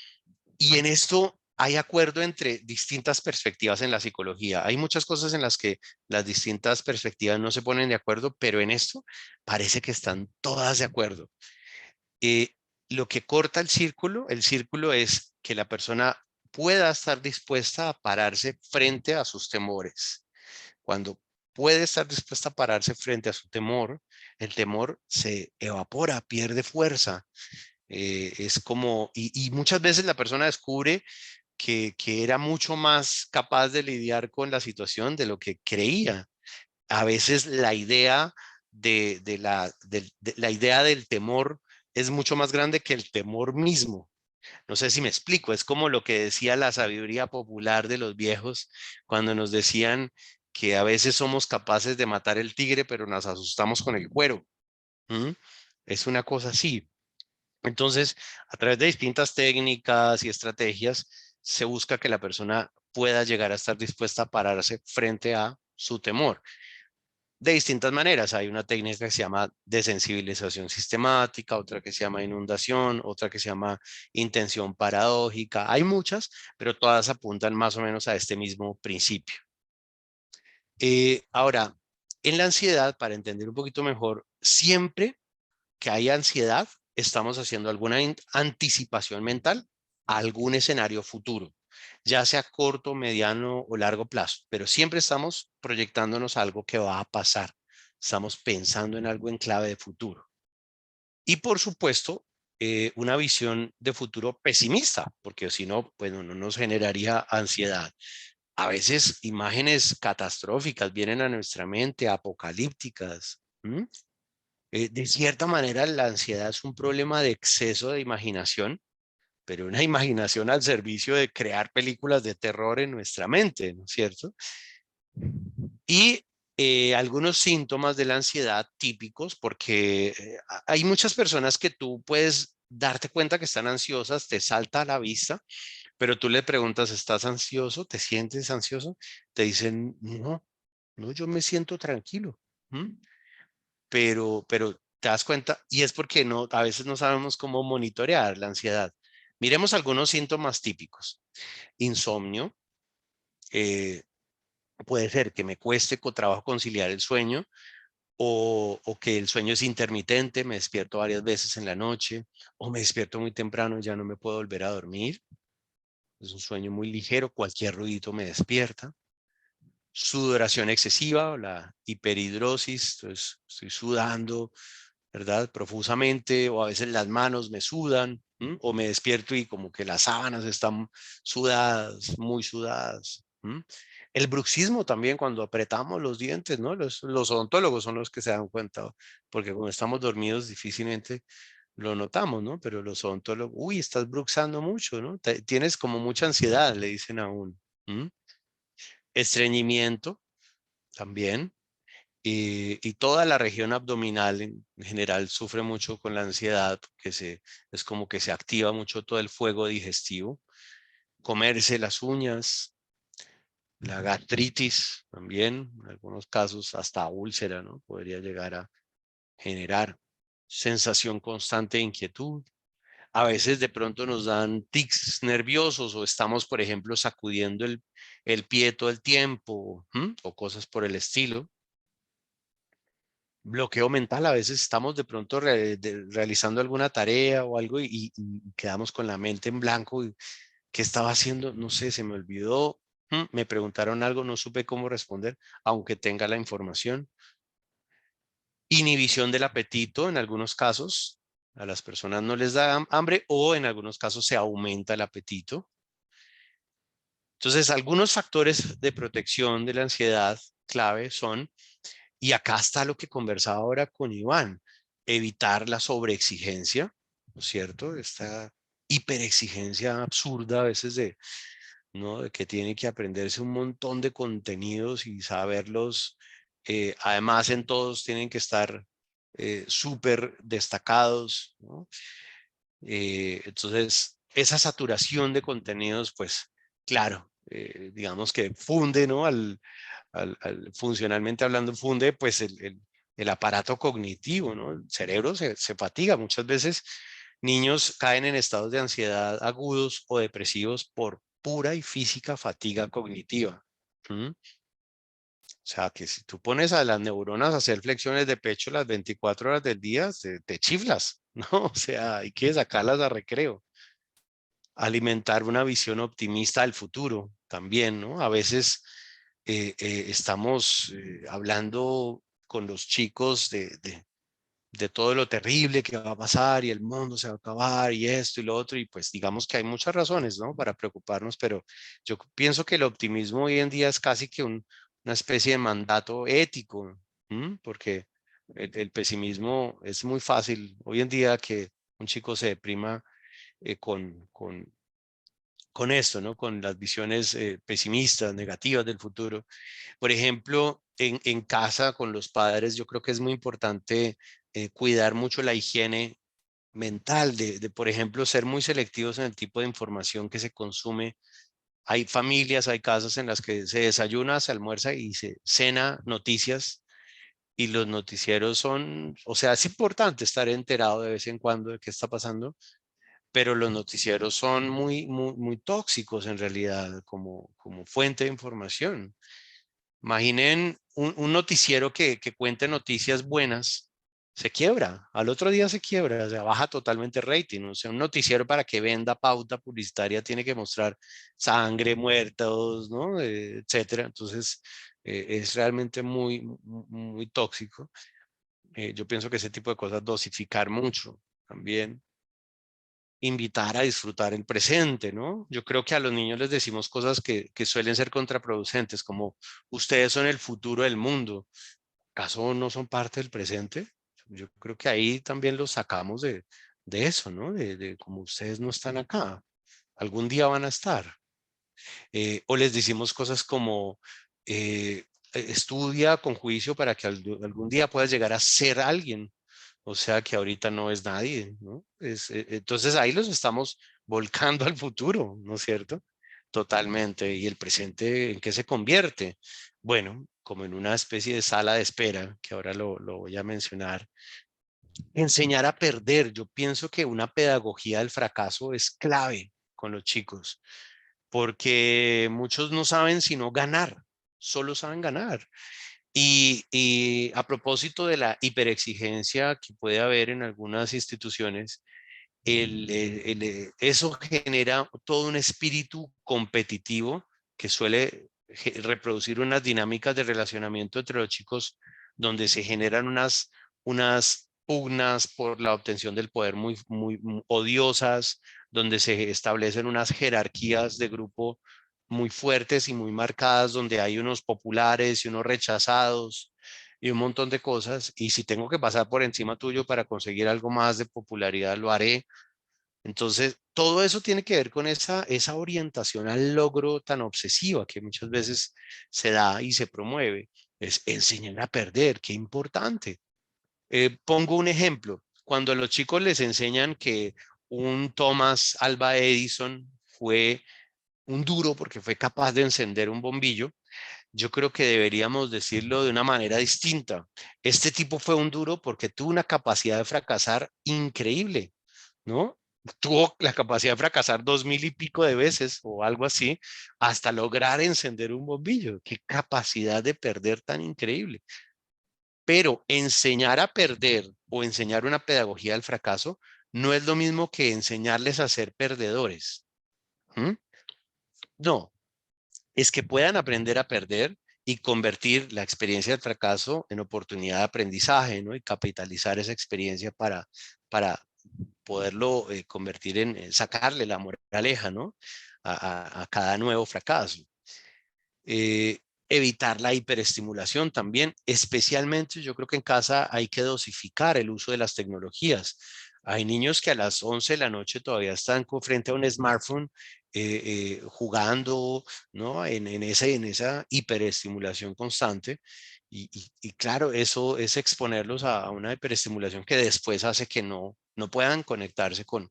y en esto hay acuerdo entre distintas perspectivas en la psicología. Hay muchas cosas en las que las distintas perspectivas no se ponen de acuerdo, pero en esto parece que están todas de acuerdo. Eh, lo que corta el círculo es que la persona pueda estar dispuesta a pararse frente a sus temores. Cuando puede estar dispuesta a pararse frente a su temor, el temor se evapora, pierde fuerza. Es como, y muchas veces la persona descubre que era mucho más capaz de lidiar con la situación de lo que creía. A veces la idea de la idea del temor es mucho más grande que el temor mismo. No sé si me explico, es como lo que decía la sabiduría popular de los viejos cuando nos decían que a veces somos capaces de matar el tigre, pero nos asustamos con el cuero. ¿Mm? Es una cosa así. Entonces, a través de distintas técnicas y estrategias, se busca que la persona pueda llegar a estar dispuesta a pararse frente a su temor. De distintas maneras, hay una técnica que se llama desensibilización sistemática, otra que se llama inundación, otra que se llama intención paradójica. Hay muchas, pero todas apuntan más o menos a este mismo principio. Ahora, en la ansiedad, para entender un poquito mejor, siempre que hay ansiedad, estamos haciendo alguna anticipación mental a algún escenario futuro, ya sea corto, mediano o largo plazo, pero siempre estamos proyectándonos a algo que va a pasar. Estamos pensando en algo en clave de futuro. Y por supuesto, una visión de futuro pesimista, porque si no, pues no nos generaría ansiedad. A veces imágenes catastróficas vienen a nuestra mente, apocalípticas. De cierta manera, la ansiedad es un problema de exceso de imaginación, pero una imaginación al servicio de crear películas de terror en nuestra mente, ¿no es cierto? Y algunos síntomas de la ansiedad típicos, porque hay muchas personas que tú puedes darte cuenta que están ansiosas, te salta a la vista, pero tú le preguntas, ¿estás ansioso? ¿Te sientes ansioso? Te dicen, no, no, yo me siento tranquilo. ¿Mm? Pero te das cuenta, y es porque no, a veces no sabemos cómo monitorear la ansiedad. Miremos algunos síntomas típicos. Insomnio, eh, puede ser que me cueste trabajo conciliar el sueño o que el sueño es intermitente, me despierto varias veces en la noche o me despierto muy temprano y ya no me puedo volver a dormir. Es un sueño muy ligero, cualquier ruidito me despierta. Sudoración excesiva o la hiperhidrosis, entonces estoy sudando, ¿verdad? Profusamente, o a veces las manos me sudan, ¿m? O me despierto y como que las sábanas están sudadas, muy sudadas. ¿M? El bruxismo también, cuando apretamos los dientes, ¿no? Los odontólogos son los que se dan cuenta, porque cuando estamos dormidos difícilmente lo notamos, ¿no? Pero los odontólogos, uy, estás bruxando mucho, ¿no? Tienes como mucha ansiedad, le dicen a uno. ¿M? Estreñimiento también. Y toda la región abdominal en general sufre mucho con la ansiedad, porque es como que se activa mucho todo el fuego digestivo. Comerse las uñas, la gastritis también, en algunos casos hasta úlcera, ¿no? Podría llegar a generar sensación constante de inquietud. A veces de pronto nos dan tics nerviosos o estamos, por ejemplo, sacudiendo el pie todo el tiempo, ¿m? O cosas por el estilo. Bloqueo mental, a veces estamos de pronto realizando alguna tarea o algo y quedamos con la mente en blanco. Y, ¿qué estaba haciendo? No sé, se me olvidó. Me preguntaron algo, no supe cómo responder, aunque tenga la información. Inhibición del apetito, en algunos casos, a las personas no les da hambre o en algunos casos se aumenta el apetito. Entonces, algunos factores de protección de la ansiedad clave son Y acá está lo que conversaba ahora con Iván, evitar la sobreexigencia, ¿no es cierto? Esta hiperexigencia absurda a veces de, ¿no? De que tiene que aprenderse un montón de contenidos y saberlos. Además, en todos tienen que estar súper destacados, ¿no? Entonces, esa saturación de contenidos, pues, claro, digamos que funde, ¿no? Funcionalmente hablando, funde, pues, el aparato cognitivo, ¿no? El cerebro se fatiga. Muchas veces niños caen en estados de ansiedad agudos o depresivos por pura y física fatiga cognitiva. ¿Mm? O sea, que si tú pones a las neuronas a hacer flexiones de pecho las 24 horas del día, te chiflas, ¿no? O sea, hay que sacarlas a recreo. Alimentar una visión optimista del futuro también, ¿no? A veces estamos hablando con los chicos de todo lo terrible que va a pasar y el mundo se va a acabar y esto y lo otro, y pues digamos que hay muchas razones, ¿no? Para preocuparnos, pero yo pienso que el optimismo hoy en día es casi que una especie de mandato ético, ¿m? Porque el pesimismo es muy fácil hoy en día que un chico se deprima con esto, ¿no? Con las visiones pesimistas, negativas del futuro. Por ejemplo, en casa con los padres, yo creo que es muy importante cuidar mucho la higiene mental, por ejemplo, ser muy selectivos en el tipo de información que se consume. Hay familias, hay casas en las que se desayuna, se almuerza y se cena noticias. Y los noticieros son, o sea, es importante estar enterado de vez en cuando de qué está pasando, pero los noticieros son muy tóxicos en realidad como fuente de información. Imaginen un noticiero que cuente noticias buenas, se quiebra, al otro día se quiebra, o sea, baja totalmente el rating. O sea, un noticiero para que venda pauta publicitaria tiene que mostrar sangre, muertos, ¿no? Etcétera. Entonces, es realmente muy tóxico. Yo pienso que ese tipo de cosas dosificar mucho también, invitar a disfrutar el presente, ¿no? Yo creo que a los niños les decimos cosas que suelen ser contraproducentes, como ustedes son el futuro del mundo. ¿Acaso no son parte del presente? Yo creo que ahí también los sacamos de eso, ¿no? De como ustedes no están acá, algún día van a estar. O les decimos cosas como, estudia con juicio para que algún día puedas llegar a ser alguien. O sea que ahorita no es nadie, ¿no? Entonces ahí los estamos volcando al futuro, ¿no es cierto? Totalmente. ¿Y el presente en qué se convierte? Bueno, como en una especie de sala de espera, que ahora lo voy a mencionar. Enseñar a perder. Yo pienso que una pedagogía del fracaso es clave con los chicos, porque muchos no saben sino ganar, solo saben ganar. Y a propósito de la hiperexigencia que puede haber en algunas instituciones, eso genera todo un espíritu competitivo que suele reproducir unas dinámicas de relacionamiento entre los chicos donde se generan unas pugnas por la obtención del poder muy odiosas, donde se establecen unas jerarquías de grupo muy fuertes y muy marcadas, donde hay unos populares y unos rechazados y un montón de cosas. Y si tengo que pasar por encima tuyo para conseguir algo más de popularidad, lo haré. Entonces, todo eso tiene que ver con esa orientación al logro tan obsesiva que muchas veces se da y se promueve. Es enseñar a perder, qué importante. Pongo un ejemplo. Cuando a los chicos les enseñan que un Thomas Alva Edison fue un duro porque fue capaz de encender un bombillo, yo creo que deberíamos decirlo de una manera distinta. Este tipo fue un duro porque tuvo una capacidad de fracasar increíble, ¿no? Tuvo la capacidad de fracasar 2000 y pico de veces o algo así hasta lograr encender un bombillo. Qué capacidad de perder tan increíble. Pero enseñar a perder o enseñar una pedagogía del fracaso no es lo mismo que enseñarles a ser perdedores. ¿Mm? No, es que puedan aprender a perder y convertir la experiencia del fracaso en oportunidad de aprendizaje, ¿no? Y capitalizar esa experiencia para poderlo convertir sacarle la moraleja, ¿no? A cada nuevo fracaso. Evitar la hiperestimulación también, especialmente yo creo que en casa hay que dosificar el uso de las tecnologías. Hay niños que a las 11 de la noche todavía están frente a un smartphone jugando, ¿no? En esa hiperestimulación constante. Y claro, eso es exponerlos a una hiperestimulación que después hace que no puedan conectarse con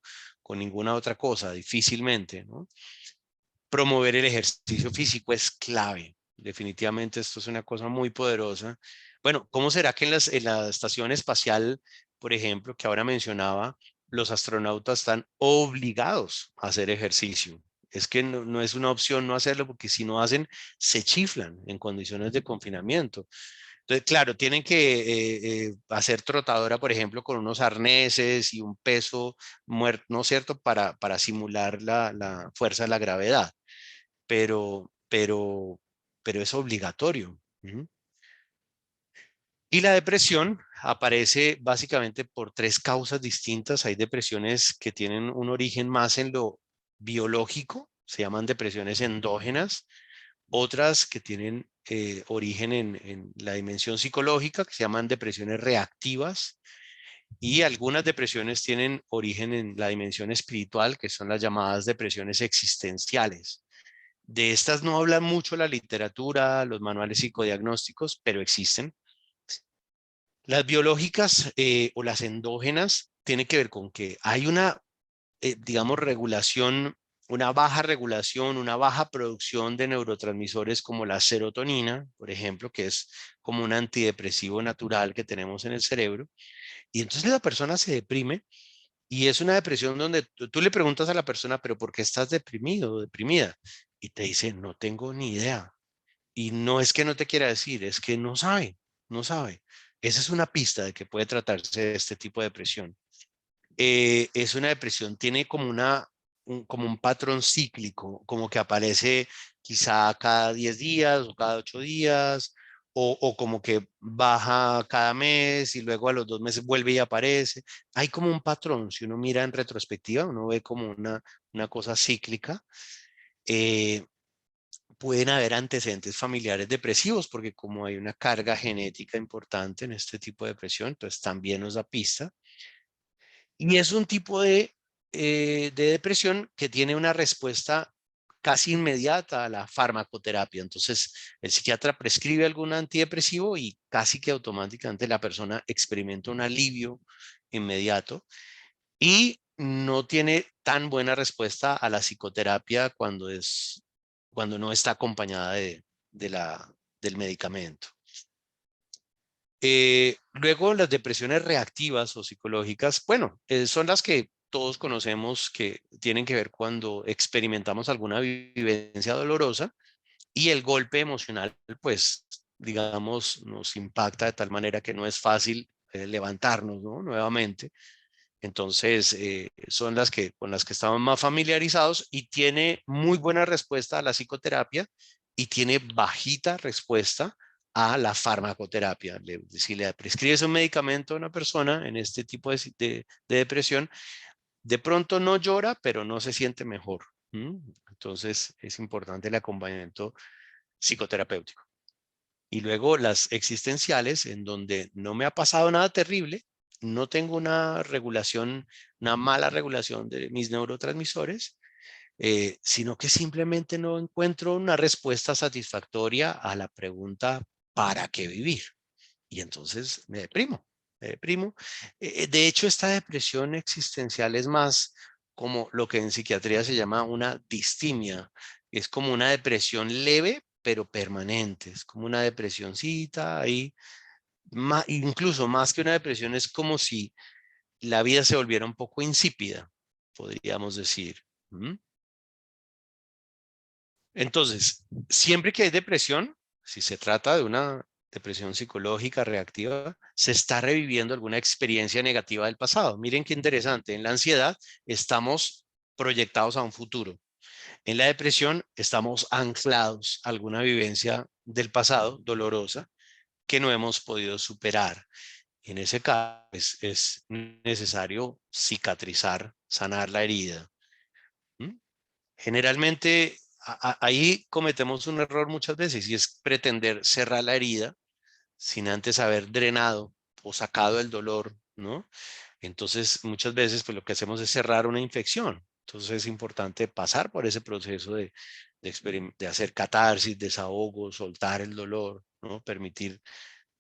ninguna otra cosa, difícilmente, ¿no? Promover el ejercicio físico es clave. Definitivamente esto es una cosa muy poderosa. Bueno, ¿cómo será que en la estación espacial, por ejemplo, que ahora mencionaba, los astronautas están obligados a hacer ejercicio? Es que no es una opción no hacerlo porque si no hacen, se chiflan en condiciones de confinamiento. Entonces, claro, tienen que hacer trotadora, por ejemplo, con unos arneses y un peso muerto, ¿no es cierto?, para simular la fuerza de la gravedad, pero, pero, pero es obligatorio. Ujú. Y la depresión aparece básicamente por tres causas distintas. Hay depresiones que tienen un origen más en lo biológico, se llaman depresiones endógenas, otras que tienen origen en la dimensión psicológica, que se llaman depresiones reactivas, y algunas depresiones tienen origen en la dimensión espiritual, que son las llamadas depresiones existenciales. De estas no habla mucho la literatura, los manuales psicodiagnósticos, pero existen. Las biológicas o las endógenas tienen que ver con que hay una, digamos, regulación, una baja regulación, una baja producción de neurotransmisores como la serotonina, por ejemplo, que es como un antidepresivo natural que tenemos en el cerebro. Y entonces la persona se deprime y es una depresión donde tú le preguntas a la persona, pero ¿por qué estás deprimido o deprimida? Y te dice, no tengo ni idea. Y no es que no te quiera decir, es que no sabe, no sabe. Esa es una pista de que puede tratarse de este tipo de depresión. Es una depresión, tiene como como un patrón cíclico, como que aparece quizá cada 10 días o cada 8 días, o como que baja cada mes y luego a los 2 meses vuelve y aparece. Hay como un patrón, si uno mira en retrospectiva, uno ve como una cosa cíclica. Eh, Pueden haber antecedentes familiares depresivos, porque como hay una carga genética importante en este tipo de depresión, entonces también nos da pista. Y es un tipo de depresión que tiene una respuesta casi inmediata a la farmacoterapia. Entonces, el psiquiatra prescribe algún antidepresivo y casi que automáticamente la persona experimenta un alivio inmediato y no tiene tan buena respuesta a la psicoterapia cuando no está acompañada del medicamento. Luego, las depresiones reactivas o psicológicas, bueno, son las que todos conocemos que tienen que ver cuando experimentamos alguna vivencia dolorosa y el golpe emocional, pues, digamos, nos impacta de tal manera que no es fácil levantarnos, ¿no? Nuevamente. Entonces, son con las que estamos más familiarizados y tiene muy buena respuesta a la psicoterapia y tiene bajita respuesta a la farmacoterapia. Si le prescribes un medicamento a una persona en este tipo de depresión, de pronto no llora, pero no se siente mejor. Entonces, es importante el acompañamiento psicoterapéutico. Y luego las existenciales, en donde no me ha pasado nada terrible, no tengo una regulación, una mala regulación de mis neurotransmisores, sino que simplemente no encuentro una respuesta satisfactoria a la pregunta ¿para qué vivir? Y entonces me deprimo, me deprimo. De hecho, esta depresión existencial es más como lo que en psiquiatría se llama una distimia. Es como una depresión leve, pero permanente. Es como una depresioncita ahí. Incluso más que una depresión, es como si la vida se volviera un poco insípida, podríamos decir. ¿Mm? Entonces, siempre que hay depresión, si se trata de una depresión psicológica reactiva, se está reviviendo alguna experiencia negativa del pasado. Miren qué interesante. En la ansiedad estamos proyectados a un futuro. En la depresión estamos anclados a alguna vivencia del pasado dolorosa que no hemos podido superar. En ese caso es necesario cicatrizar, sanar la herida. ¿Mm? Generalmente ahí cometemos un error muchas veces y es pretender cerrar la herida sin antes haber drenado o sacado el dolor, ¿no? Entonces, muchas veces pues lo que hacemos es cerrar una infección. Entonces es importante pasar por ese proceso de hacer catarsis, desahogo, soltar el dolor, ¿no?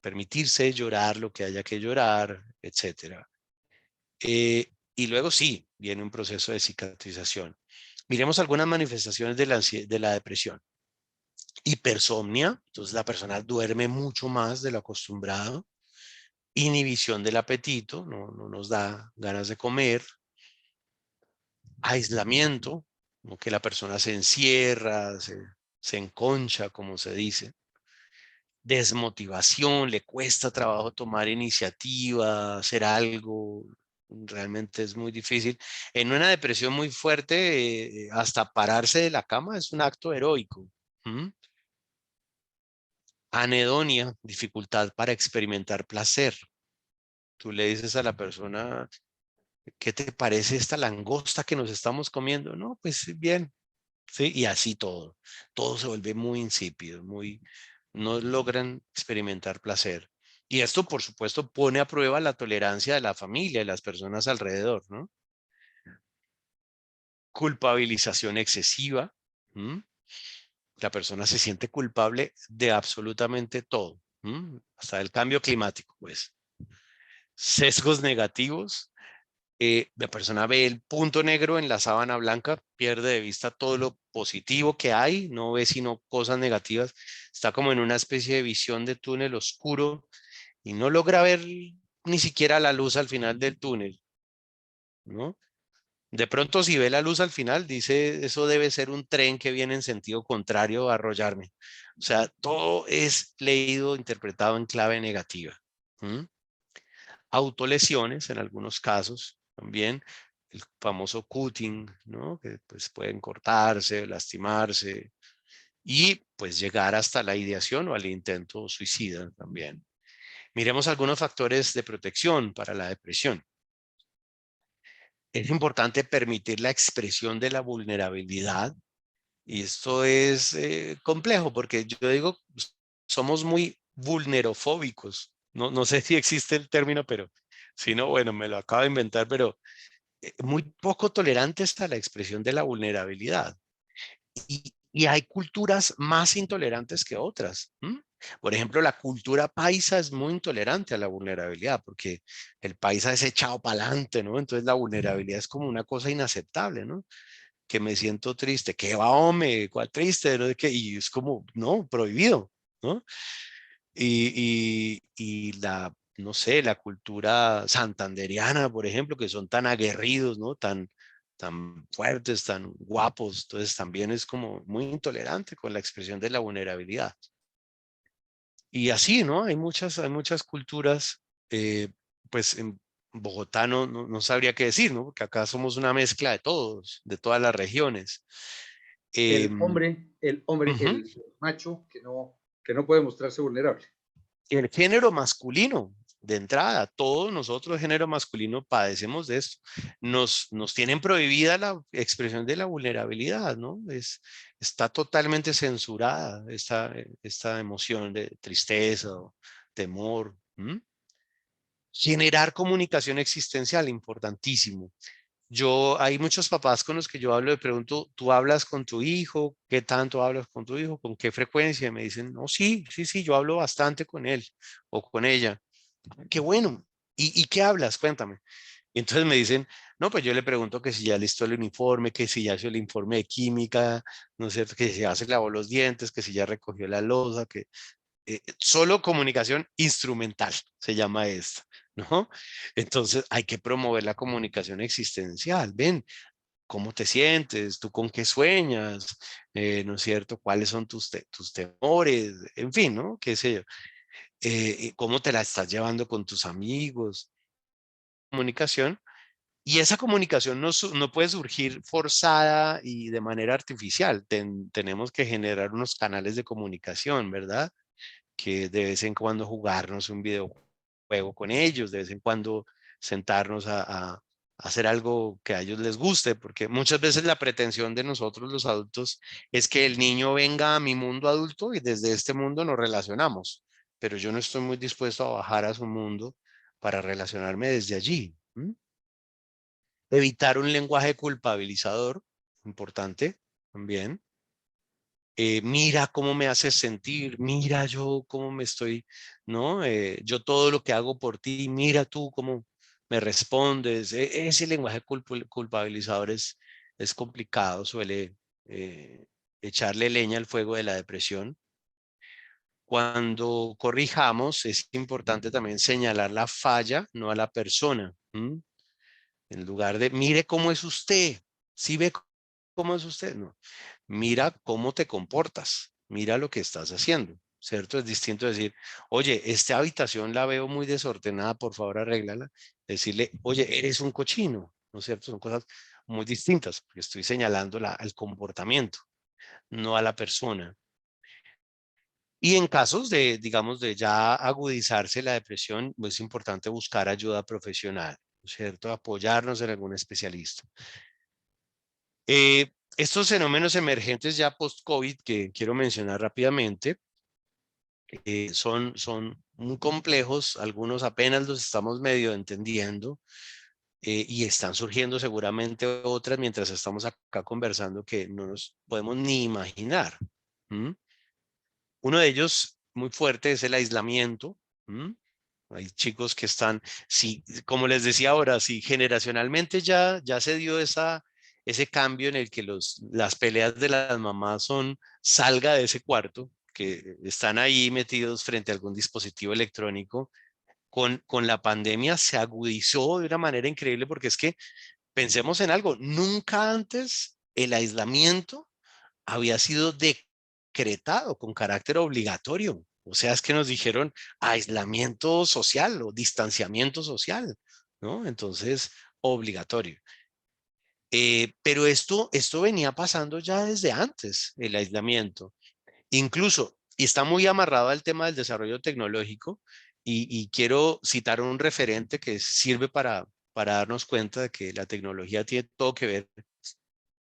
Permitirse llorar lo que haya que llorar, etcétera. Y luego sí, viene un proceso de cicatrización. Miremos algunas manifestaciones de la depresión. Hipersomnia, entonces la persona duerme mucho más de lo acostumbrado. Inhibición del apetito, no nos da ganas de comer. Aislamiento, como que la persona se encierra, se enconcha, como se dice. Desmotivación, le cuesta trabajo tomar iniciativa, hacer algo, realmente es muy difícil. En una depresión muy fuerte, hasta pararse de la cama es un acto heroico. ¿Mm? Anedonia, dificultad para experimentar placer. Tú le dices a la persona, ¿qué te parece esta langosta que nos estamos comiendo? No, pues bien, sí, y así todo. Todo se vuelve muy insípido, no logran experimentar placer. Y esto, por supuesto, pone a prueba la tolerancia de la familia, de las personas alrededor, ¿no? Culpabilización excesiva. ¿M? La persona se siente culpable de absolutamente todo, hasta el cambio climático, pues. Sesgos negativos. La persona ve el punto negro en la sábana blanca, pierde de vista todo lo positivo que hay, no ve sino cosas negativas, está como en una especie de visión de túnel oscuro y no logra ver ni siquiera la luz al final del túnel, ¿no? De pronto si ve la luz al final, dice, eso debe ser un tren que viene en sentido contrario a arrollarme. O sea, todo es leído, interpretado en clave negativa. ¿Mm? Autolesiones en algunos casos también, el famoso cutting, ¿no? Que pues pueden cortarse, lastimarse y pues llegar hasta la ideación o al intento suicida también. Miremos algunos factores de protección para la depresión. Es importante permitir la expresión de la vulnerabilidad y esto es complejo porque yo digo, somos muy vulnerofóbicos. No sé si existe el término, pero si no, bueno, me lo acabo de inventar, pero muy poco tolerantes a la expresión de la vulnerabilidad. Y hay culturas más intolerantes que otras. ¿M? Por ejemplo, la cultura paisa es muy intolerante a la vulnerabilidad porque el paisa es echado para adelante, ¿no? Entonces la vulnerabilidad es como una cosa inaceptable, ¿no? Que me siento triste, que va, hombre, cuál triste, ¿no? Y es como, no, prohibido, ¿no? Y no sé, la cultura santandereana, por ejemplo, que son tan aguerridos, ¿no? Tan fuertes, tan guapos, entonces también es como muy intolerante con la expresión de la vulnerabilidad. Y así, ¿no? Hay muchas culturas, pues en Bogotá no sabría qué decir, ¿no? Porque acá somos una mezcla de todos, de todas las regiones. Em, Ujú. El macho que no puede mostrarse vulnerable. El género masculino, de entrada, todos nosotros, género masculino, padecemos de esto. Nos tienen prohibida la expresión de la vulnerabilidad, ¿no? Está totalmente censurada esta emoción de tristeza o temor. Generar comunicación existencial, importantísimo. Hay muchos papás con los que yo hablo, le pregunto, ¿tú hablas con tu hijo? ¿Qué tanto hablas con tu hijo? ¿Con qué frecuencia? Y me dicen, no, sí, yo hablo bastante con él o con ella. Qué bueno. ¿Y qué hablas? Cuéntame. Y entonces me dicen, no, pues yo le pregunto que si ya listó el uniforme, que si ya hizo el informe de química, no sé, que si ya se lavó los dientes, que si ya recogió la loza, que solo comunicación instrumental se llama esto, ¿no? Entonces hay que promover la comunicación existencial. Ven, ¿cómo te sientes? ¿Tú con qué sueñas? ¿No es cierto? ¿Cuáles son tus temores? En fin, ¿no? ¿Qué sé yo? ¿Cómo te la estás llevando con tus amigos? Comunicación. Y esa comunicación no puede surgir forzada y de manera artificial. Tenemos que generar unos canales de comunicación, ¿verdad? Que de vez en cuando jugarnos un videojuego con ellos, de vez en cuando sentarnos a hacer algo que a ellos les guste, porque muchas veces la pretensión de nosotros los adultos es que el niño venga a mi mundo adulto y desde este mundo nos relacionamos, pero yo no estoy muy dispuesto a bajar a su mundo para relacionarme desde allí. Evitar un lenguaje culpabilizador, importante también. Mira cómo me haces sentir, mira yo cómo me estoy, ¿no? Yo todo lo que hago por ti, mira tú cómo me respondes. Ese lenguaje culpabilizador es complicado, suele echarle leña al fuego de la depresión. Cuando corrijamos, es importante también señalar la falla, no a la persona. En lugar de, mire cómo es usted, ¿sí ve cómo es usted? No, mira cómo te comportas, mira lo que estás haciendo, ¿cierto? Es distinto decir, oye, esta habitación la veo muy desordenada, por favor arréglala. Decirle, oye, eres un cochino, ¿no es cierto? Son cosas muy distintas, porque estoy señalando al comportamiento, no a la persona. Y en casos de, digamos, de ya agudizarse la depresión, es importante buscar ayuda profesional, ¿no es cierto? Apoyarnos en algún especialista. Estos fenómenos emergentes ya post-COVID que quiero mencionar rápidamente son muy complejos, algunos apenas los estamos medio entendiendo y están surgiendo seguramente otras mientras estamos acá conversando que no nos podemos ni imaginar. ¿Mm? Uno de ellos muy fuerte es el aislamiento. ¿Mm? Hay chicos que están, sí, como les decía ahora, si generacionalmente ya se dio ese cambio en el que las peleas de las mamás son salga de ese cuarto, que están ahí metidos frente a algún dispositivo electrónico. Con la pandemia se agudizó de una manera increíble porque es que pensemos en algo, nunca antes el aislamiento había sido decretado con carácter obligatorio. O sea, es que nos dijeron aislamiento social o distanciamiento social, ¿no? Entonces, obligatorio. Pero esto venía pasando ya desde antes, el aislamiento. Incluso, y está muy amarrado al tema del desarrollo tecnológico, y quiero citar un referente que sirve para darnos cuenta de que la tecnología tiene todo que ver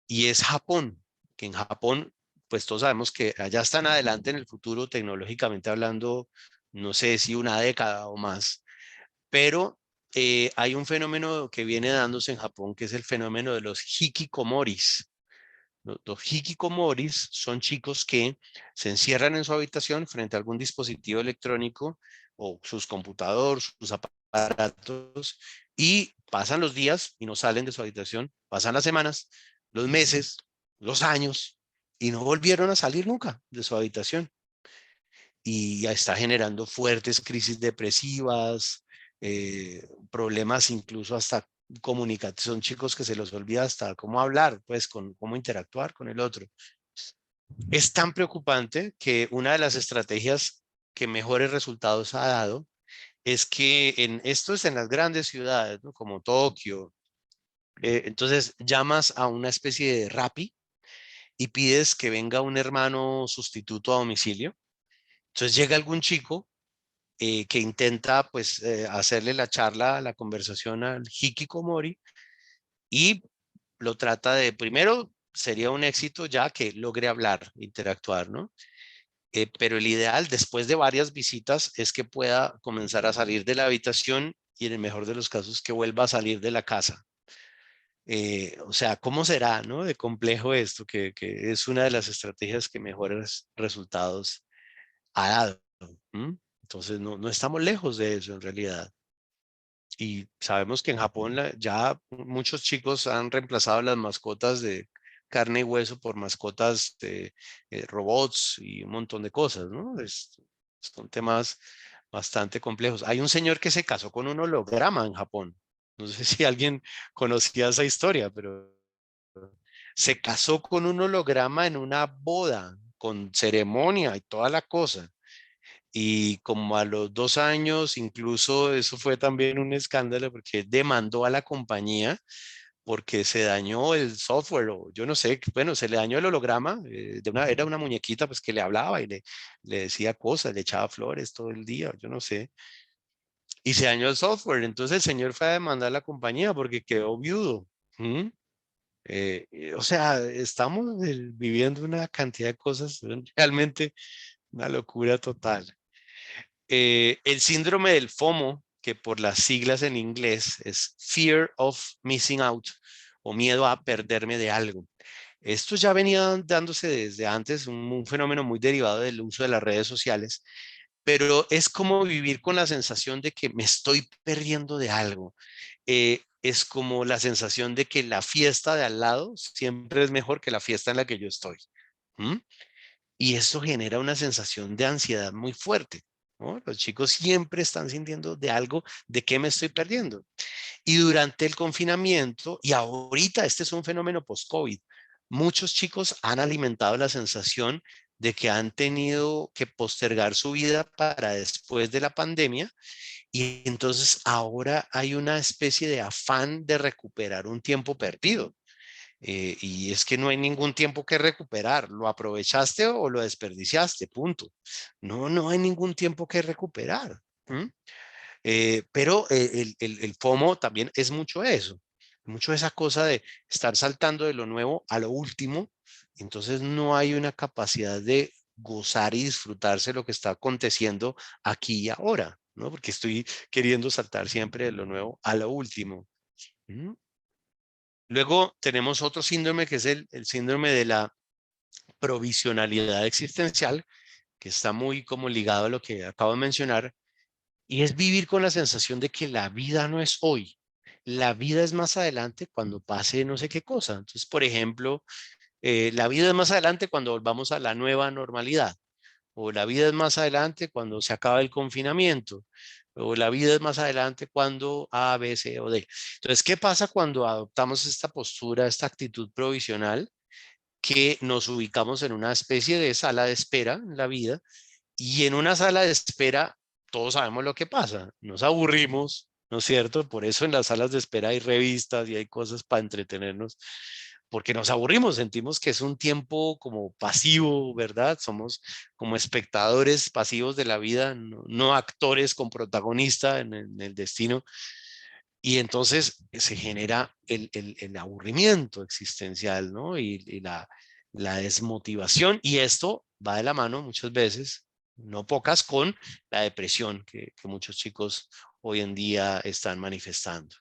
y es Japón, que en Japón, pues todos sabemos que allá están adelante en el futuro, tecnológicamente hablando, no sé si una década o más, pero hay un fenómeno que viene dándose en Japón, que es el fenómeno de los hikikomoris. Los hikikomoris son chicos que se encierran en su habitación frente a algún dispositivo electrónico o sus computadores, sus aparatos, y pasan los días y no salen de su habitación, pasan las semanas, los meses, los años, y no volvieron a salir nunca de su habitación. Y ya está generando fuertes crisis depresivas, problemas incluso hasta comunicación. Son chicos que se los olvida hasta cómo hablar, pues, cómo interactuar con el otro. Es tan preocupante que una de las estrategias que mejores resultados ha dado es que esto es en las grandes ciudades, ¿no? Como Tokio. Entonces llamas a una especie de Rappi y pides que venga un hermano sustituto a domicilio. Entonces llega algún chico que intenta pues hacerle la charla, la conversación al hikikomori y lo trata de, primero sería un éxito ya que logre hablar, interactuar, ¿no? Pero el ideal después de varias visitas es que pueda comenzar a salir de la habitación y en el mejor de los casos que vuelva a salir de la casa. O sea, ¿cómo será, no? De complejo esto, que es una de las estrategias que mejores resultados ha dado. ¿M? Entonces, no estamos lejos de eso en realidad. Y sabemos que en Japón ya muchos chicos han reemplazado las mascotas de carne y hueso por mascotas de robots y un montón de cosas, ¿no? Son temas bastante complejos. Hay un señor que se casó con un holograma en Japón. No sé si alguien conocía esa historia, pero se casó con un holograma en una boda, con ceremonia y toda la cosa. Y como a los 2 años, incluso eso fue también un escándalo porque demandó a la compañía porque se dañó el software o yo no sé, bueno, se le dañó el holograma, era una muñequita pues que le hablaba y le decía cosas, le echaba flores todo el día, yo no sé. y se dañó el software. Entonces el señor fue a demandar a la compañía porque quedó viudo. ¿Mm? O sea, estamos viviendo una cantidad de cosas realmente una locura total. El síndrome del FOMO, que por las siglas en inglés es Fear of Missing Out o miedo a perderme de algo. Esto ya venía dándose desde antes, un fenómeno muy derivado del uso de las redes sociales, pero es como vivir con la sensación de que me estoy perdiendo de algo. Es como la sensación de que la fiesta de al lado siempre es mejor que la fiesta en la que yo estoy. ¿Mm? Y eso genera una sensación de ansiedad muy fuerte, ¿no? Los chicos siempre están sintiendo de algo, de qué me estoy perdiendo. Y durante el confinamiento, y ahorita este es un fenómeno post-COVID, muchos chicos han alimentado la sensación de que han tenido que postergar su vida para después de la pandemia y entonces ahora hay una especie de afán de recuperar un tiempo perdido. Y es que no hay ningún tiempo que recuperar. ¿Lo aprovechaste o lo desperdiciaste? Punto. No, no hay ningún tiempo que recuperar. ¿Mm? Pero el FOMO también es mucho eso, mucho esa cosa de estar saltando de lo nuevo a lo último. Entonces no hay una capacidad de gozar y disfrutarse lo que está aconteciendo aquí y ahora, ¿no? Porque estoy queriendo saltar siempre de lo nuevo a lo último. ¿Mm? Luego tenemos otro síndrome que es el síndrome de la provisionalidad existencial, que está muy como ligado a lo que acabo de mencionar, y es vivir con la sensación de que la vida no es hoy, la vida es más adelante cuando pase no sé qué cosa. Entonces, por ejemplo, la vida es más adelante cuando volvamos a la nueva normalidad, o la vida es más adelante cuando se acaba el confinamiento, o la vida es más adelante cuando A, B, C o D. Entonces, ¿qué pasa cuando adoptamos esta postura, esta actitud provisional? Que nos ubicamos en una especie de sala de espera en la vida y en una sala de espera todos sabemos lo que pasa, nos aburrimos, ¿no es cierto? Por eso en las salas de espera hay revistas y hay cosas para entretenernos, porque nos aburrimos, sentimos que es un tiempo como pasivo, ¿verdad? Somos como espectadores pasivos de la vida, no, no actores con protagonista en el destino. Y entonces se genera el aburrimiento existencial, ¿no? Y la desmotivación. Y esto va de la mano muchas veces, no pocas, con la depresión que muchos chicos hoy en día están manifestando.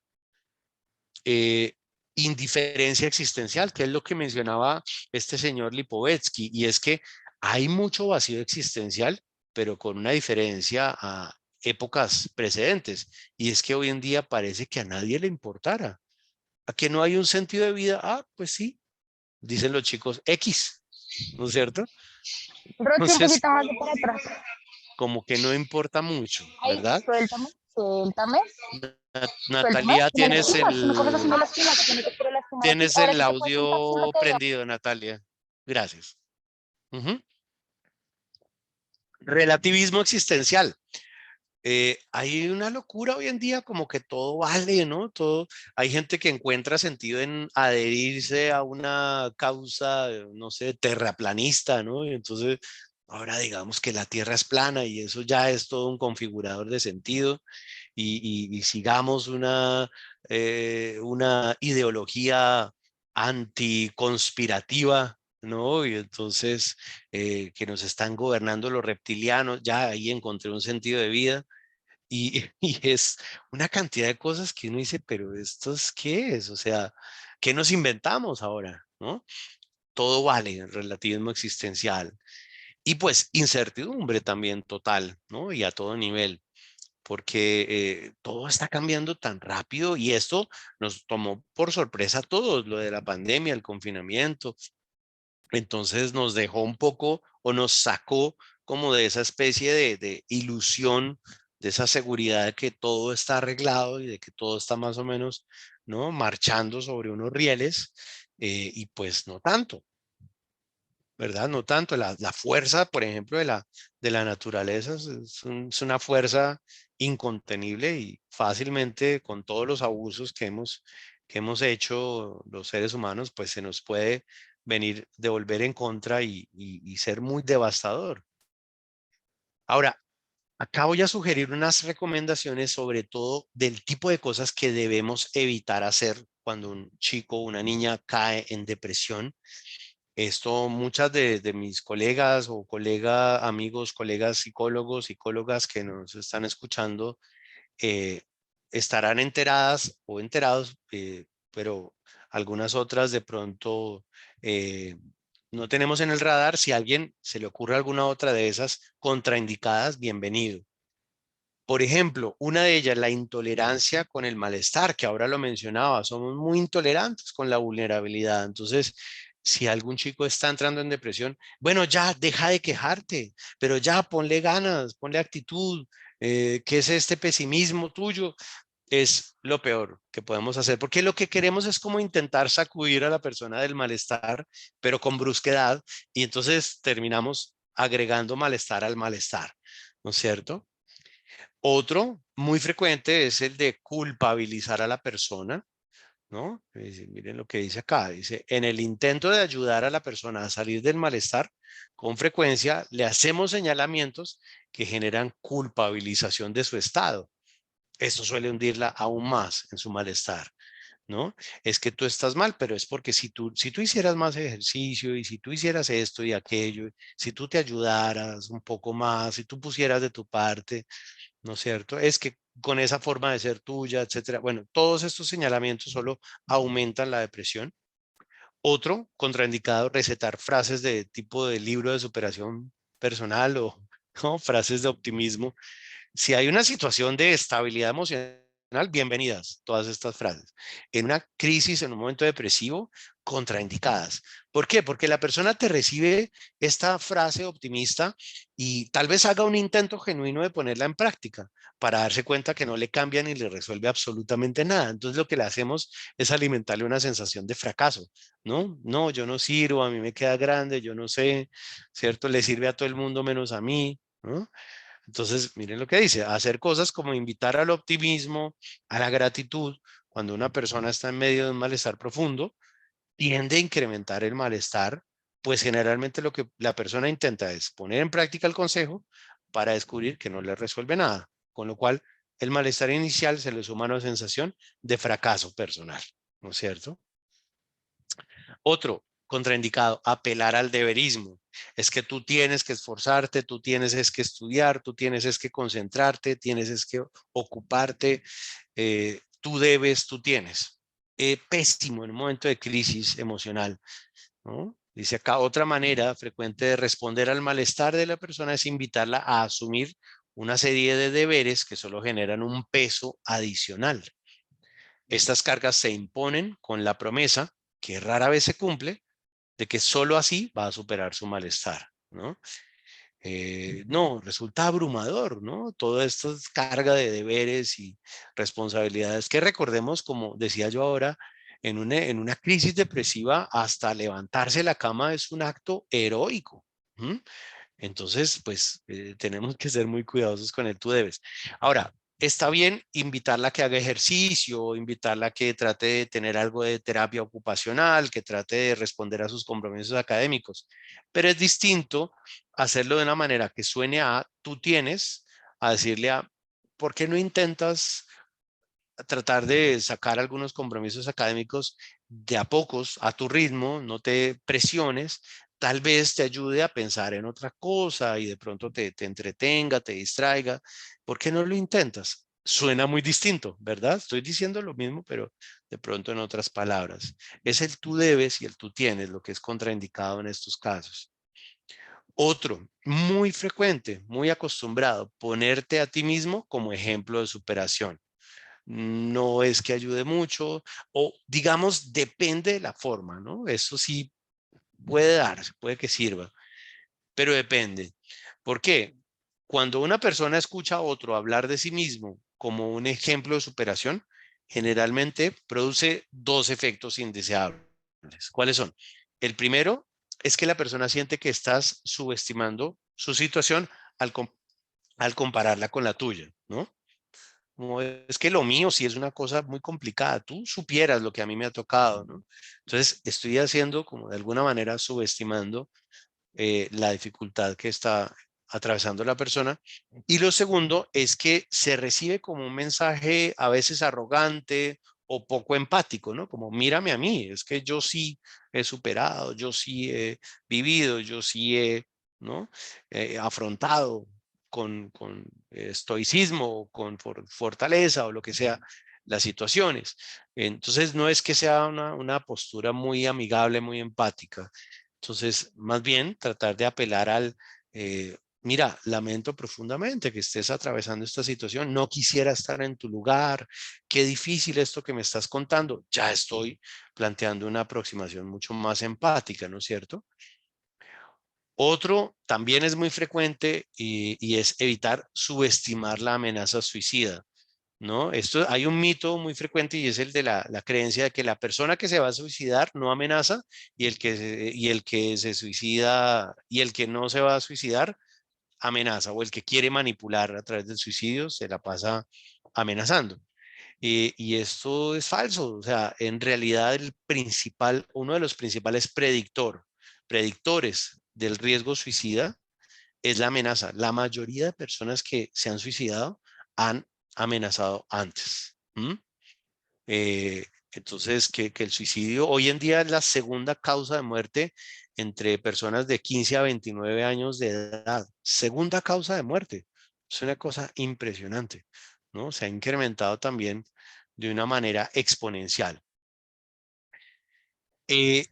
Eh, Indiferencia existencial, que es lo que mencionaba este señor Lipovetsky, y es que hay mucho vacío existencial, pero con una diferencia a épocas precedentes, y es que hoy en día parece que a nadie le importara. ¿A que no hay un sentido de vida? Ah, pues sí, dicen los chicos X, ¿no es cierto? Rocky, un Entonces, poquito más de para atrás. como que no importa mucho, Ay, ¿verdad? suéltame, suéltame, suéltame. Natalia, Me lastimas, si me coges así me lastimas, que no te quiero lastimar a ti. tienes Ahora el sí te puedes sentar, audio siéntate allá. prendido, Natalia. Gracias. Ujú. Relativismo existencial. Hay una locura hoy en día, como que todo vale, ¿no? Todo, hay gente que encuentra sentido en adherirse a una causa, no sé, terraplanista, ¿no? Y entonces, ahora digamos que la Tierra es plana y eso ya es todo un configurador de sentido y sigamos una ideología anticonspirativa, ¿no? Y entonces que nos están gobernando los reptilianos, ya ahí encontré un sentido de vida y es una cantidad de cosas que uno dice, pero ¿esto es qué es? O sea, ¿qué nos inventamos ahora? ¿No? Todo vale, el relativismo existencial. Y pues incertidumbre también total, ¿no? Y a todo nivel, porque todo está cambiando tan rápido y esto nos tomó por sorpresa a todos, lo de la pandemia, el confinamiento. Entonces nos dejó un poco o nos sacó como de esa especie de ilusión, de esa seguridad de que todo está arreglado y de que todo está más o menos, ¿no? Marchando sobre unos rieles y pues no tanto, ¿verdad? No tanto. La fuerza, por ejemplo, de la naturaleza es una fuerza incontenible y fácilmente con todos los abusos que hemos hecho los seres humanos, pues se nos puede venir, devolver en contra y ser muy devastador. Ahora, Acá voy a sugerir unas recomendaciones sobre todo del tipo de cosas que debemos evitar hacer cuando un chico o una niña cae en depresión. Esto muchas de mis colegas o amigos, colegas psicólogos, psicólogas que nos están escuchando eh, estarán enteradas o enterados, pero algunas otras de pronto no tenemos en el radar. Si a alguien se le ocurre alguna otra de esas contraindicadas, bienvenido. Por ejemplo, una de ellas, la intolerancia con el malestar, que ahora lo mencionaba, somos muy intolerantes con la vulnerabilidad. Entonces, si algún chico está entrando en depresión, bueno, ya deja de quejarte, pero ya ponle ganas, ponle actitud. ¿Qué es este pesimismo tuyo? Es lo peor que podemos hacer, porque lo que queremos es como intentar sacudir a la persona del malestar, pero con brusquedad, y entonces terminamos agregando malestar al malestar, ¿no es cierto? Otro muy frecuente es el de culpabilizar a la persona, ¿no? Miren lo que dice acá, dice, en el intento de ayudar a la persona a salir del malestar, con frecuencia le hacemos señalamientos que generan culpabilización de su estado. Esto suele hundirla aún más en su malestar, ¿no? Es que tú estás mal, pero es porque si tú hicieras más ejercicio y si tú hicieras esto y aquello, si tú te ayudaras un poco más, si tú pusieras de tu parte, ¿no es cierto? Es que con esa forma de ser tuya, etcétera. Bueno, todos estos señalamientos solo aumentan la depresión. Otro contraindicado, recetar frases de tipo de libro de superación personal o ¿no? frases de optimismo. Si hay una situación de estabilidad emocional, bienvenidas todas estas frases. En una crisis, en un momento depresivo, contraindicadas. ¿Por qué? Porque la persona te recibe esta frase optimista y tal vez haga un intento genuino de ponerla en práctica para darse cuenta que no le cambia ni le resuelve absolutamente nada. Entonces lo que le hacemos es alimentarle una sensación de fracaso, ¿no? No, yo no sirvo, a mí me queda grande, yo no sé, ¿cierto? Le sirve a todo el mundo menos a mí, ¿no? Entonces, miren lo que dice, hacer cosas como invitar al optimismo, a la gratitud, cuando una persona está en medio de un malestar profundo, tiende a incrementar el malestar, pues generalmente lo que la persona intenta es poner en práctica el consejo para descubrir que no le resuelve nada, con lo cual el malestar inicial se le suma una sensación de fracaso personal, ¿no es cierto? Otro contraindicado, apelar al deberismo. Es que tú tienes que esforzarte, tú tienes es que estudiar, tú tienes es que concentrarte, tienes es que ocuparte, tú debes, tú tienes. Pésimo en un momento de crisis emocional, ¿no? Dice acá, otra manera frecuente de responder al malestar de la persona es invitarla a asumir una serie de deberes que solo generan un peso adicional. Estas cargas se imponen con la promesa, que rara vez se cumple, de que solo así va a superar su malestar, ¿no? No, resulta abrumador, ¿no? Toda esta carga de deberes y responsabilidades que recordemos, como decía yo ahora, en una crisis depresiva, hasta levantarse de la cama es un acto heroico. ¿Mm? Entonces, pues tenemos que ser muy cuidadosos con el tú debes. Ahora, está bien invitarla a que haga ejercicio, invitarla a que trate de tener algo de terapia ocupacional, que trate de responder a sus compromisos académicos, pero es distinto hacerlo de una manera que suene a tú tienes, a decirle a, ¿por qué no intentas tratar de sacar algunos compromisos académicos de a pocos, a tu ritmo, no te presiones, tal vez te ayude a pensar en otra cosa y de pronto te entretenga, te distraiga? ¿Por qué no lo intentas? Suena muy distinto, ¿verdad? Estoy diciendo lo mismo, pero de pronto en otras palabras. Es el tú debes y el tú tienes lo que es contraindicado en estos casos. Otro, muy frecuente, muy acostumbrado, ponerte a ti mismo como ejemplo de superación. No es que ayude mucho, o digamos, depende de la forma, ¿no? Eso sí puede darse, puede que sirva, pero depende. ¿Por qué? Cuando una persona escucha a otro hablar de sí mismo como un ejemplo de superación, generalmente produce dos efectos indeseables. ¿Cuáles son? El primero es que la persona siente que estás subestimando su situación al, al compararla con la tuya, ¿no? No, es que lo mío sí es una cosa muy complicada. Tú supieras lo que a mí me ha tocado, ¿no? Entonces, estoy haciendo como de alguna manera subestimando la dificultad que está atravesando la persona. Y lo segundo es que se recibe como un mensaje a veces arrogante o poco empático, ¿no? Como mírame a mí, es que yo sí he superado, yo sí he vivido, yo sí he, ¿no? Afrontado con estoicismo, con fortaleza o lo que sea las situaciones. Entonces no es que sea una postura muy amigable, muy empática. Entonces, más bien tratar de apelar al, mira, lamento profundamente que estés atravesando esta situación, no quisiera estar en tu lugar, qué difícil esto que me estás contando, ya estoy planteando una aproximación mucho más empática, ¿no es cierto? Otro también es muy frecuente y es evitar subestimar la amenaza suicida, ¿no? Esto hay un mito muy frecuente y es el de la creencia de que la persona que se va a suicidar no amenaza y el que se suicida y el que no se va a suicidar amenaza, o el que quiere manipular a través del suicidio se la pasa amenazando. Y esto es falso, o sea, en realidad uno de los principales predictores del riesgo suicida es la amenaza. La mayoría de personas que se han suicidado han amenazado antes. Entonces, que el suicidio hoy en día es la segunda causa de muerte entre personas de 15 a 29 años de edad. Segunda causa de muerte. Es una cosa impresionante, ¿no? Se ha incrementado también de una manera exponencial.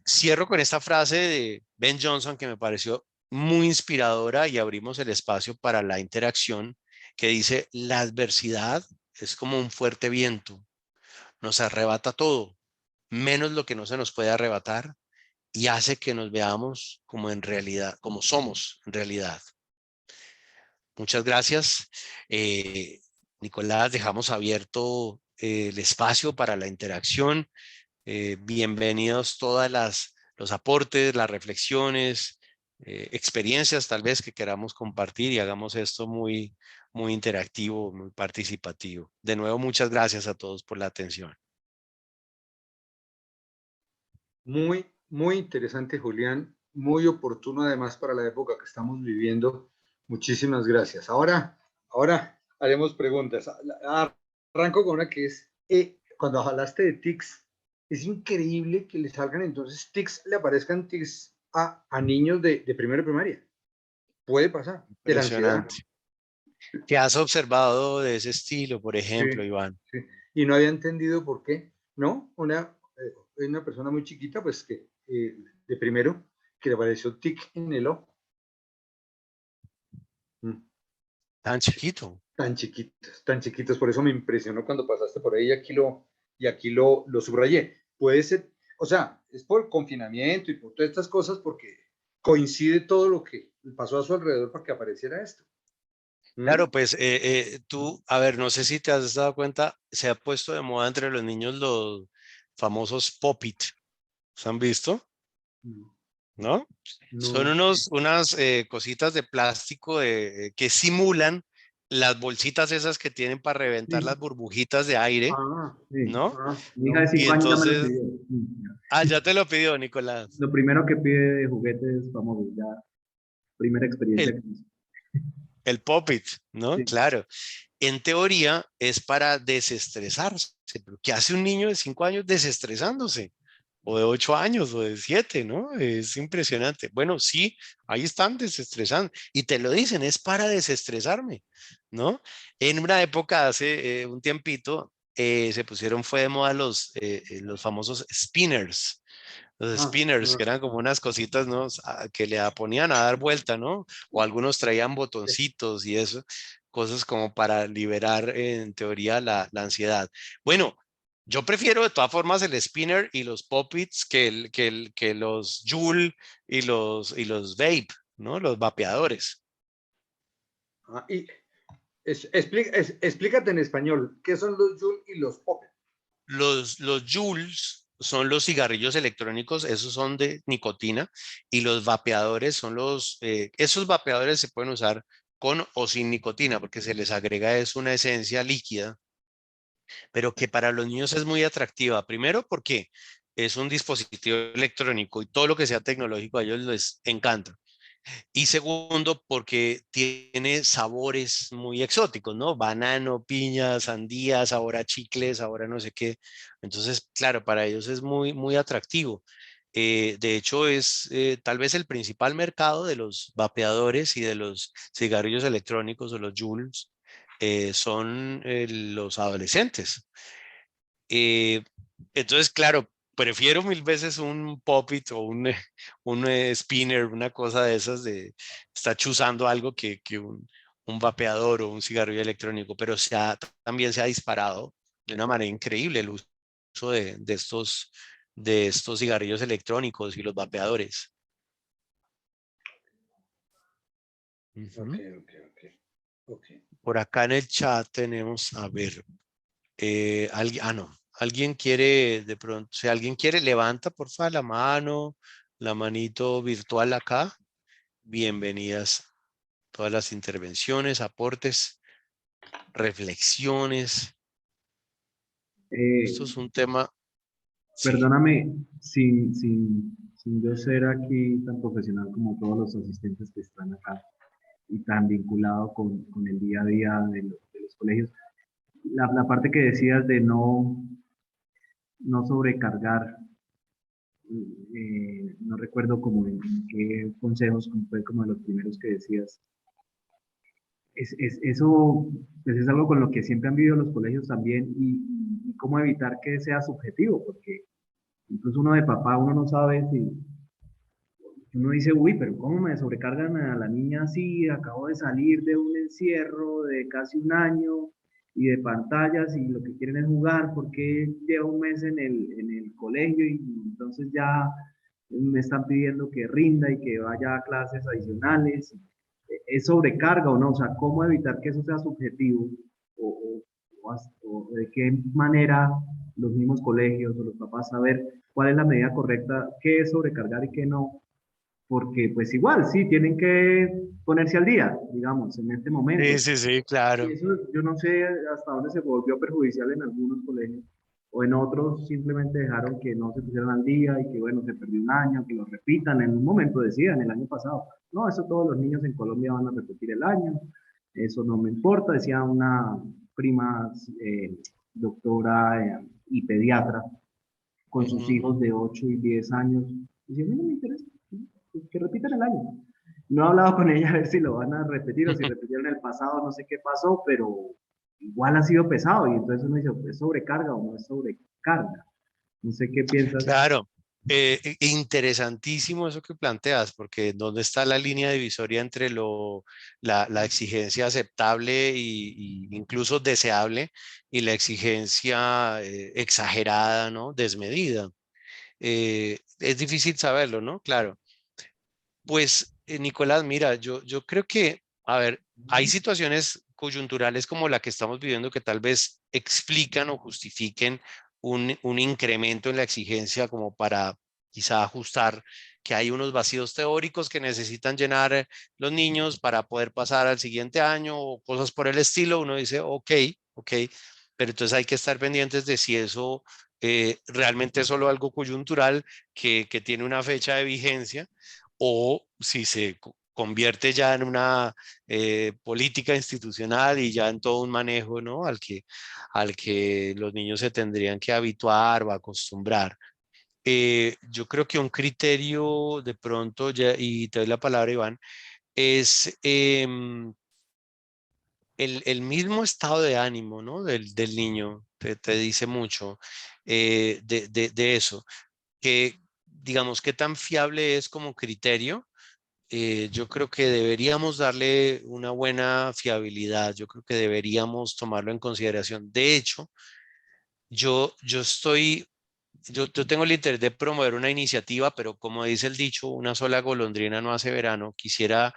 Cierro con esta frase de Ben Johnson que me pareció muy inspiradora y abrimos el espacio para la interacción que dice, la adversidad es como un fuerte viento, nos arrebata todo, menos lo que no se nos puede arrebatar y hace que nos veamos como en realidad, como somos en realidad. Muchas gracias. Nicolás, dejamos abierto el espacio para la interacción. Bienvenidos todas los aportes, las reflexiones, experiencias tal vez que queramos compartir y hagamos esto muy, muy interactivo, muy participativo. De nuevo, muchas gracias a todos por la atención. Muy, muy interesante, Julián. Muy oportuno además para la época que estamos viviendo. Muchísimas gracias. Ahora haremos preguntas. Arranco con una que es, cuando hablaste de tics, es increíble que le salgan entonces tics, le aparezcan tics a niños de primero de primaria. Puede pasar, de la ansiedad. Impresionante. ¿Qué has observado de ese estilo, por Sí, ejemplo, Iván? sí. Y no había entendido por qué. No, una persona muy chiquita, pues que de primero, que le apareció tic en el ojo. Mm, Tan chiquito. tan chiquitos, por eso me impresionó cuando pasaste por ahí y aquí lo subrayé. Puede ser, o sea, es por el confinamiento y por todas estas cosas, porque coincide todo lo que pasó a su alrededor para que apareciera esto. Claro, pues tú, a ver, no sé si te has dado cuenta, se ha puesto de moda entre los niños los famosos Pop-It. ¿Se han visto? ¿No? Son No. unas cositas de plástico que simulan las bolsitas esas que tienen para reventar Sí, las burbujitas de aire, sí. ¿no? Mi hija de No. Y 5 años ya me lo entonces, pidió. ya te lo pidió, Nicolás. Lo primero que pide de juguetes famosos, ya, primera experiencia El, con eso. el Pop-It, ¿no? Sí. Claro. En teoría es para desestresarse. Pero ¿qué hace un niño de 5 años desestresándose? O de 8 años o de 7, ¿no? Es impresionante. Bueno, sí, ahí están desestresando. Y te lo dicen, es para desestresarme, ¿no? En una época, hace un tiempito, fue de moda los famosos spinners. Los Ah, spinners, que ah, eran como unas cositas, ¿no? Que le ponían a dar vuelta, ¿no? O algunos traían sí. botoncitos y eso, cosas como para liberar, en teoría, la ansiedad. Bueno, yo prefiero de todas formas el spinner y los pop-its que los Joule y los vape, ¿no? Los vapeadores. Y explícate en español, ¿qué son los Joule y los Pop? Los Joules son los cigarrillos electrónicos, esos son de nicotina, y los vapeadores son esos vapeadores se pueden usar con o sin nicotina, porque se les agrega es una esencia líquida, pero que para los niños es muy atractiva. Primero porque es un dispositivo electrónico y todo lo que sea tecnológico a ellos les encanta. Y segundo, porque tiene sabores muy exóticos, ¿no? Banano, piña, sandía, sabor a chicles, ahora no sé qué. Entonces, claro, para ellos es muy, muy atractivo. De hecho, es tal vez el principal mercado de los vapeadores y de los cigarrillos electrónicos o los Juuls son los adolescentes. Eh, entonces, claro, prefiero mil veces un pop-it o un spinner, una cosa de esas de está chuzando algo que un vapeador o un cigarrillo electrónico, pero también se ha disparado de una manera increíble el uso de estos cigarrillos electrónicos y los vapeadores. Ok, Ujú. ok, ok. Ok. Por acá en el chat tenemos, a ver, no, alguien quiere de pronto, si alguien quiere, levanta por favor la mano, la manito virtual acá. Bienvenidas todas las intervenciones, aportes, reflexiones. Eh, Esto es un tema, sí. Perdóname, sin yo ser aquí tan profesional como todos los asistentes que están acá y tan vinculado con el día a día de los colegios, la parte que decías de no sobrecargar, no recuerdo como en qué consejos, como fue como de los primeros que decías, eso pues es algo con lo que siempre han vivido los colegios también y cómo evitar que sea subjetivo, porque incluso uno de papá, uno no sabe si uno dice, uy, pero ¿cómo me sobrecargan a la niña así? Acabo de salir de un encierro de casi un año y de pantallas y lo que quieren es jugar, porque lleva un mes en el colegio y entonces ya me están pidiendo que rinda y que vaya a clases adicionales? ¿Es sobrecarga o no? O sea, ¿cómo evitar que eso sea subjetivo? ¿O, o de qué manera los mismos colegios o los papás saber cuál es la medida correcta, qué es sobrecargar y qué no? Porque pues igual, sí, tienen que ponerse al día, digamos, en este momento. Sí, sí, sí, Y claro. eso yo no sé hasta dónde se volvió perjudicial en algunos colegios, o en otros simplemente dejaron que no se pusieran al día y que bueno, se perdió un año, que lo repitan, en un momento decían el año pasado, no, eso todos los niños en Colombia van a repetir el año, eso no me importa, decía una prima doctora y pediatra con sus Ujú. hijos de 8 y 10 años, decía, a mí no me interesa, que repitan el año. No he hablado con ella a ver si lo van a repetir o si repitieron el pasado, no sé qué pasó, pero igual ha sido pesado y entonces uno dice, ¿es sobrecarga o no es sobrecarga? No sé qué piensas. Claro, interesantísimo eso que planteas, porque ¿dónde está la línea divisoria entre la exigencia aceptable y incluso deseable y la exigencia exagerada, ¿no? Desmedida? Es difícil saberlo, ¿no? Claro. Pues, Nicolás, mira, yo creo que, a ver, hay situaciones coyunturales como la que estamos viviendo que tal vez explican o justifiquen un incremento en la exigencia como para quizá ajustar que hay unos vacíos teóricos que necesitan llenar los niños para poder pasar al siguiente año o cosas por el estilo. Uno dice, ok, ok, pero entonces hay que estar pendientes de si eso realmente es solo algo coyuntural que tiene una fecha de vigencia o si se convierte ya en una política institucional y ya en todo un manejo, ¿no? Al que los niños se tendrían que habituar o acostumbrar. Yo creo que un criterio de pronto, y te doy la palabra, Iván, es el mismo estado de ánimo, ¿no? Del niño, te dice mucho de eso, que digamos, qué tan fiable es como criterio. Yo creo que deberíamos darle una buena fiabilidad, yo creo que deberíamos tomarlo en consideración. De hecho, yo tengo el interés de promover una iniciativa, pero como dice el dicho, una sola golondrina no hace verano. Quisiera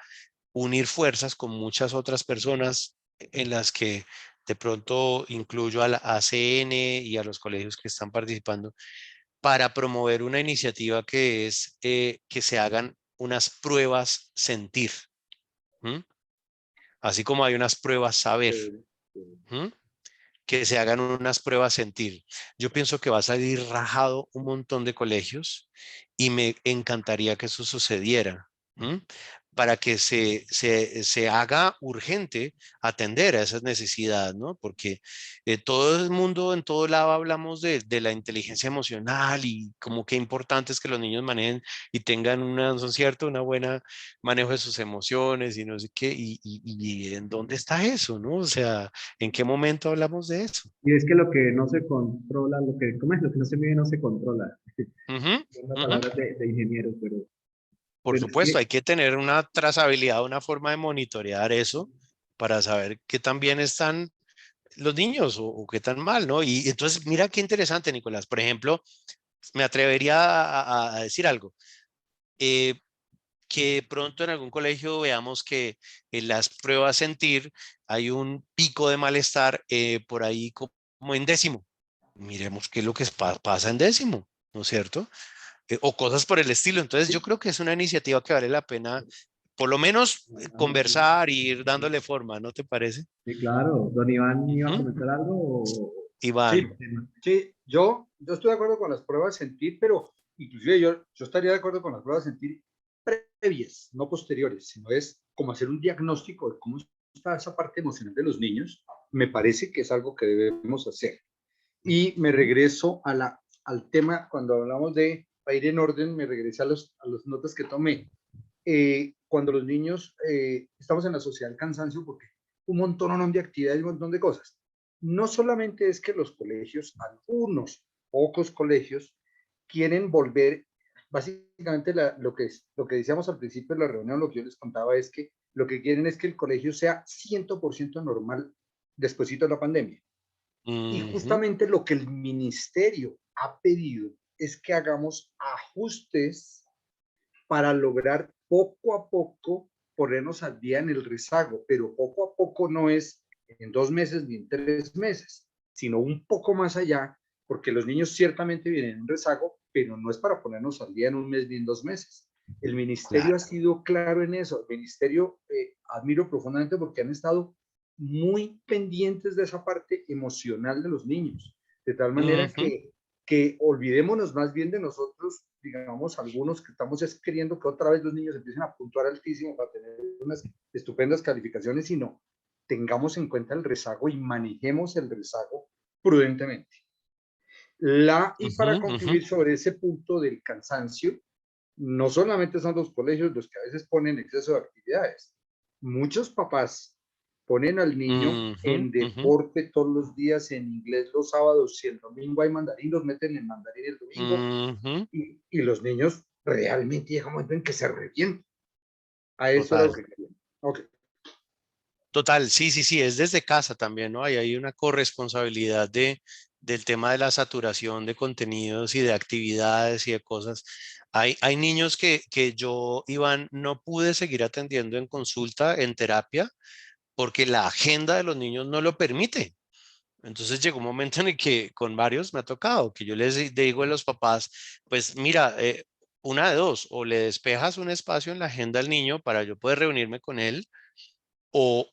unir fuerzas con muchas otras personas en las que de pronto incluyo a la ACN y a los colegios que están participando para promover una iniciativa que es que se hagan unas pruebas sentir. ¿M? Así como hay unas pruebas saber, Chévere, chévere. ¿m? Que se hagan unas pruebas sentir. Yo pienso que va a salir rajado un montón de colegios y me encantaría que eso sucediera. ¿M? para que se haga urgente atender a esas necesidades, ¿no? Porque todo el mundo, en todo lado hablamos de la inteligencia emocional y como qué importante es que los niños manejen y tengan una, ¿no es cierto?, una buena manejo de sus emociones y no sé qué, y ¿en dónde está eso, no? O sea, ¿en qué momento hablamos de eso? Y es que lo que no se controla, ¿cómo es? Lo que no se mide no se controla. Ujú, Son las ujú. palabras de ingenieros, Por pero es supuesto, que, hay que tener una trazabilidad, una forma de monitorear eso para saber qué tan bien están los niños o qué tan mal, ¿no? Y entonces, mira qué interesante, Nicolás. Por ejemplo, me atrevería a decir algo. eh, que pronto en algún colegio veamos que en las pruebas sentir hay un pico de malestar por ahí como en décimo. Miremos qué es lo que pasa en décimo, ¿no es cierto? O cosas por el estilo. Entonces yo creo que es una iniciativa que vale la pena por lo menos conversar y ir dándole forma, ¿no te parece? sí, claro, don Iván iba a Ujú. comentar algo o Sí, Iván. tema. sí, yo estoy de acuerdo con las pruebas de sentir, pero inclusive yo estaría de acuerdo con las pruebas de sentir previas, no posteriores, sino es como hacer un diagnóstico de cómo está esa parte emocional de los niños. Me parece que es algo que debemos hacer. Y me Ujú. regreso al tema, cuando hablamos de, para ir en orden, me regresé a las notas que tomé. Cuando los niños, estamos en la sociedad del cansancio porque un montón de actividades, un montón de cosas. No solamente es que los colegios, algunos pocos colegios, quieren volver, básicamente lo que decíamos al principio de la reunión, lo que yo les contaba es que lo que quieren es que el colegio sea 100% normal después de la pandemia. Y Ujú. justamente lo que el ministerio ha pedido es que hagamos ajustes para lograr poco a poco ponernos al día en el rezago, pero poco a poco no es en 2 meses ni en 3 meses, sino un poco más allá, porque los niños ciertamente vienen en rezago, pero no es para ponernos al día en un mes ni en 2 meses. El ministerio ha Claro. sido claro en eso. El ministerio admiro profundamente porque han estado muy pendientes de esa parte emocional de los niños, de tal manera Ujú. que olvidémonos más bien de nosotros, digamos, algunos que estamos queriendo que otra vez los niños empiecen a puntuar altísimo para tener unas estupendas calificaciones, sino tengamos en cuenta el rezago y manejemos el rezago prudentemente. Y Ujú. para Ujú. concluir sobre ese punto del cansancio, no solamente son los colegios los que a veces ponen exceso de actividades. Muchos papás ponen al niño Ujú. en Ujú. deporte todos los días, en inglés los sábados, si el domingo hay mandarín, los meten en mandarín el domingo, Ujú. y los niños realmente llega un momento en que se revientan. A eso era lo Total. que quería. Ok. Total, sí, sí, sí, es desde casa también, ¿no? Hay una corresponsabilidad del tema de la saturación de contenidos y de actividades y de cosas. Hay niños que yo, Iván, no pude seguir atendiendo en consulta, en terapia, porque la agenda de los niños no lo permite. Entonces llegó un momento en el que con varios me ha tocado, que yo les digo a los papás, pues mira, una de dos, o le despejas un espacio en la agenda al niño para yo poder reunirme con él o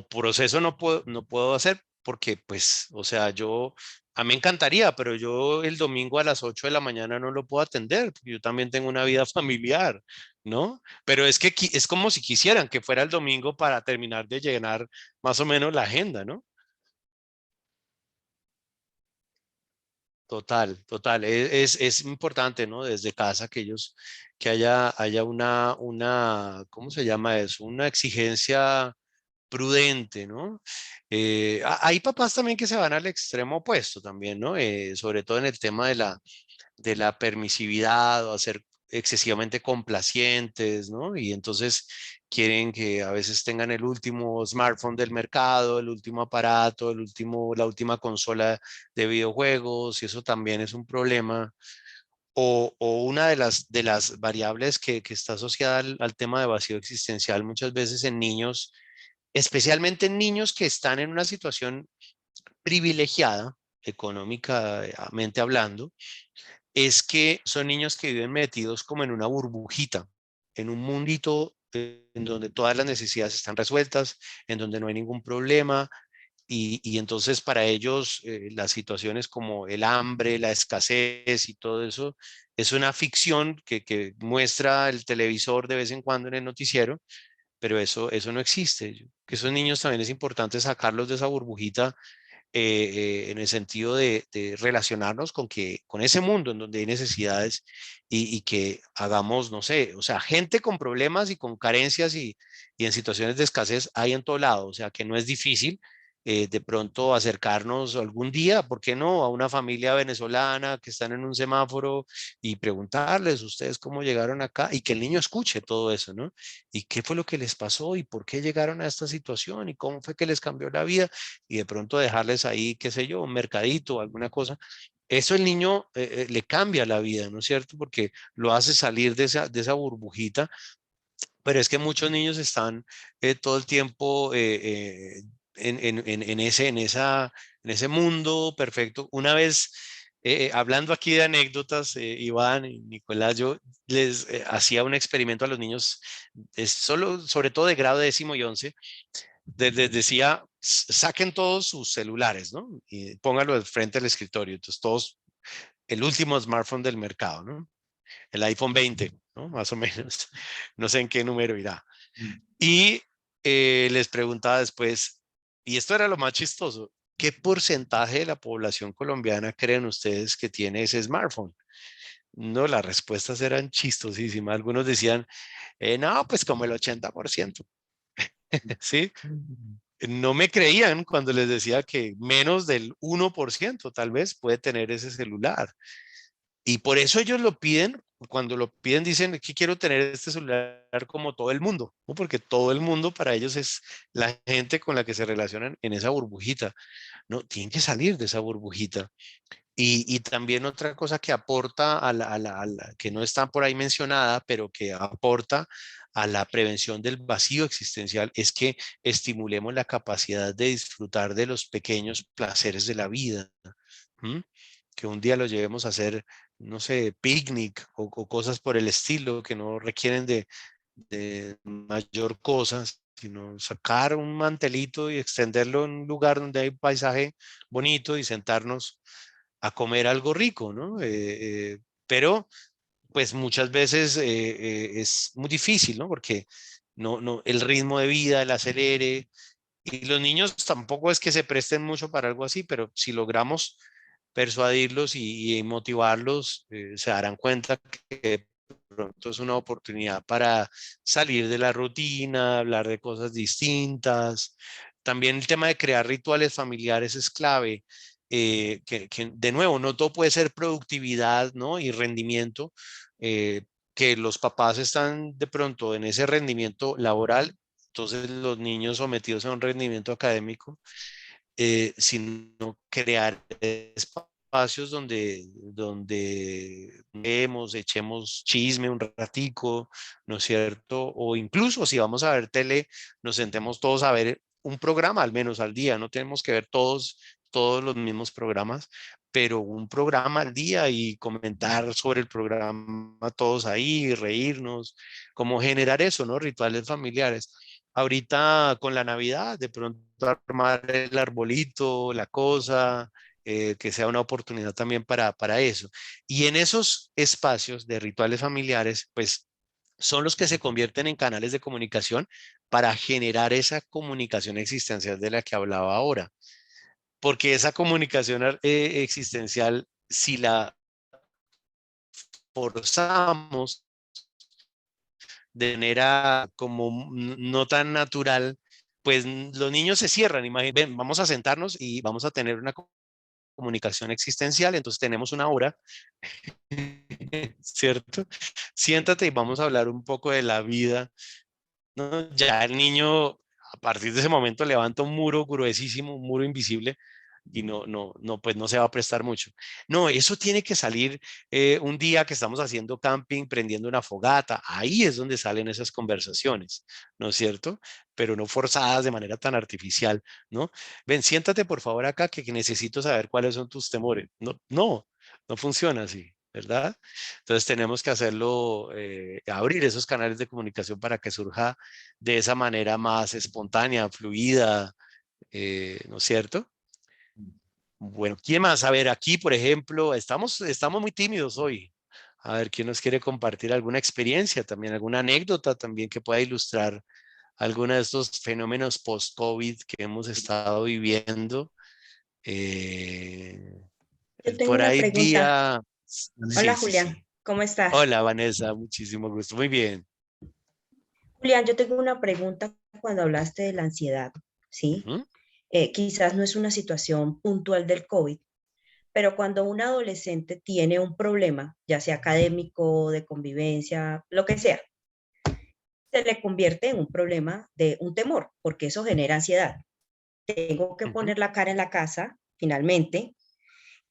proceso no puedo hacer porque, pues, o sea, a mí me encantaría, pero yo el domingo a las 8 de la mañana no lo puedo atender, porque yo también tengo una vida familiar, ¿no? Pero es que es como si quisieran que fuera el domingo para terminar de llenar más o menos la agenda, ¿no? Total, total. Es importante, ¿no? Desde casa que haya ¿cómo se llama eso? Una exigencia prudente, ¿no? Hay papás también que se van al extremo opuesto también, ¿no? Sobre todo en el tema de la permisividad o hacer excesivamente complacientes, ¿no? Y entonces quieren que a veces tengan el último smartphone del mercado, el último aparato, la última consola de videojuegos, y eso también es un problema. O una de las variables que está asociada al tema de vacío existencial muchas veces en niños, especialmente en niños que están en una situación privilegiada, económicamente hablando, es que son niños que viven metidos como en una burbujita, en un mundito en donde todas las necesidades están resueltas, en donde no hay ningún problema, y entonces para ellos las situaciones como el hambre, la escasez y todo eso es una ficción que muestra el televisor de vez en cuando en el noticiero, pero eso no existe. Que esos niños también es importante sacarlos de esa burbujita en el sentido de relacionarnos con ese mundo en donde hay necesidades y que hagamos, no sé, o sea, gente con problemas y con carencias y en situaciones de escasez hay en todo lado, o sea, que no es difícil de pronto acercarnos algún día, ¿por qué no?, a una familia venezolana que están en un semáforo y preguntarles ustedes cómo llegaron acá y que el niño escuche todo eso, ¿no? ¿Y qué fue lo que les pasó y por qué llegaron a esta situación y cómo fue que les cambió la vida? Y de pronto dejarles ahí, qué sé yo, un mercadito o alguna cosa. Eso el niño le cambia la vida, ¿no es cierto? Porque lo hace salir de esa burbujita, pero es que muchos niños están todo el tiempo en ese mundo perfecto. Una vez, hablando aquí de anécdotas, Iván y Nicolás, yo les hacía un experimento a los niños, solo, sobre todo de grado 10º y 11, les decía, saquen todos sus celulares, ¿no? Y pónganlo al frente del escritorio. Entonces, todos, el último smartphone del mercado, ¿no? El iPhone 20, ¿no? Más o menos. No sé en qué número irá. Y les preguntaba después, y esto era lo más chistoso, ¿qué porcentaje de la población colombiana creen ustedes que tiene ese smartphone? No, las respuestas eran chistosísimas. Algunos decían, no, pues como el 80%. ¿Sí? No me creían cuando les decía que menos del 1% tal vez puede tener ese celular. Y por eso ellos lo piden, cuando lo piden dicen que quiero tener este celular como todo el mundo, ¿no? Porque todo el mundo para ellos es la gente con la que se relacionan en esa burbujita, ¿no? Tienen que salir de esa burbujita. Y también otra cosa que aporta que no está por ahí mencionada, pero que aporta a la prevención del vacío existencial, es que estimulemos la capacidad de disfrutar de los pequeños placeres de la vida. ¿M? Que un día lo llevemos a hacer, no sé, picnic o cosas por el estilo que no requieren de mayor cosas, sino sacar un mantelito y extenderlo en un lugar donde hay paisaje bonito y sentarnos a comer algo rico, ¿no? Pero pues muchas veces es muy difícil, ¿no? Porque el ritmo de vida, el acelere, y los niños tampoco es que se presten mucho para algo así, pero si logramos persuadirlos y motivarlos, se darán cuenta que de pronto es una oportunidad para salir de la rutina, hablar de cosas distintas. También el tema de crear rituales familiares es clave. Que de nuevo, no todo puede ser productividad, ¿no? Y rendimiento, eh, que los papás están de pronto en ese rendimiento laboral, entonces los niños sometidos a un rendimiento académico, sino crear espacios donde echemos chisme un ratico, ¿no es cierto? O incluso si vamos a ver tele, nos sentemos todos a ver un programa al menos al día, no tenemos que ver todos los mismos programas, pero un programa al día y comentar sobre el programa todos ahí, reírnos, como generar eso, ¿no? Rituales familiares. Ahorita con la Navidad, de pronto armar el arbolito, la cosa, que sea una oportunidad también para eso. Y en esos espacios de rituales familiares, pues son los que se convierten en canales de comunicación para generar esa comunicación existencial de la que hablaba ahora. Porque esa comunicación existencial, si la forzamos de manera como no tan natural, pues los niños se cierran. Ven, vamos a sentarnos y vamos a tener una comunicación existencial, entonces tenemos una hora, ¿cierto? Siéntate y vamos a hablar un poco de la vida, ¿no? Ya el niño, a partir de ese momento, levanta un muro gruesísimo, un muro invisible, y pues no se va a prestar mucho. No, eso tiene que salir un día que estamos haciendo camping, prendiendo una fogata. Ahí es donde salen esas conversaciones, ¿no es cierto? Pero no forzadas de manera tan artificial, ¿no? Ven, siéntate por favor acá que necesito saber cuáles son tus temores. No funciona así, ¿verdad? Entonces tenemos que hacerlo, abrir esos canales de comunicación para que surja de esa manera más espontánea, fluida, ¿no es cierto? Bueno, ¿quién más? A ver, aquí, por ejemplo, estamos muy tímidos hoy. A ver, ¿quién nos quiere compartir alguna experiencia también, alguna anécdota también que pueda ilustrar alguno de estos fenómenos post-COVID que hemos estado viviendo? Eh, Yo tengo por una ahí pregunta. día, Hola sí, sí, Julián, sí. ¿cómo estás? Hola, Vanessa, muchísimo gusto. Muy bien. Julián, yo tengo una pregunta cuando hablaste de la ansiedad, ¿sí? Ujú, Quizás no es una situación puntual del COVID, pero cuando un adolescente tiene un problema, ya sea académico, de convivencia, lo que sea, se le convierte en un problema de un temor, porque eso genera ansiedad. Tengo que ujú, poner la cara en la casa, finalmente,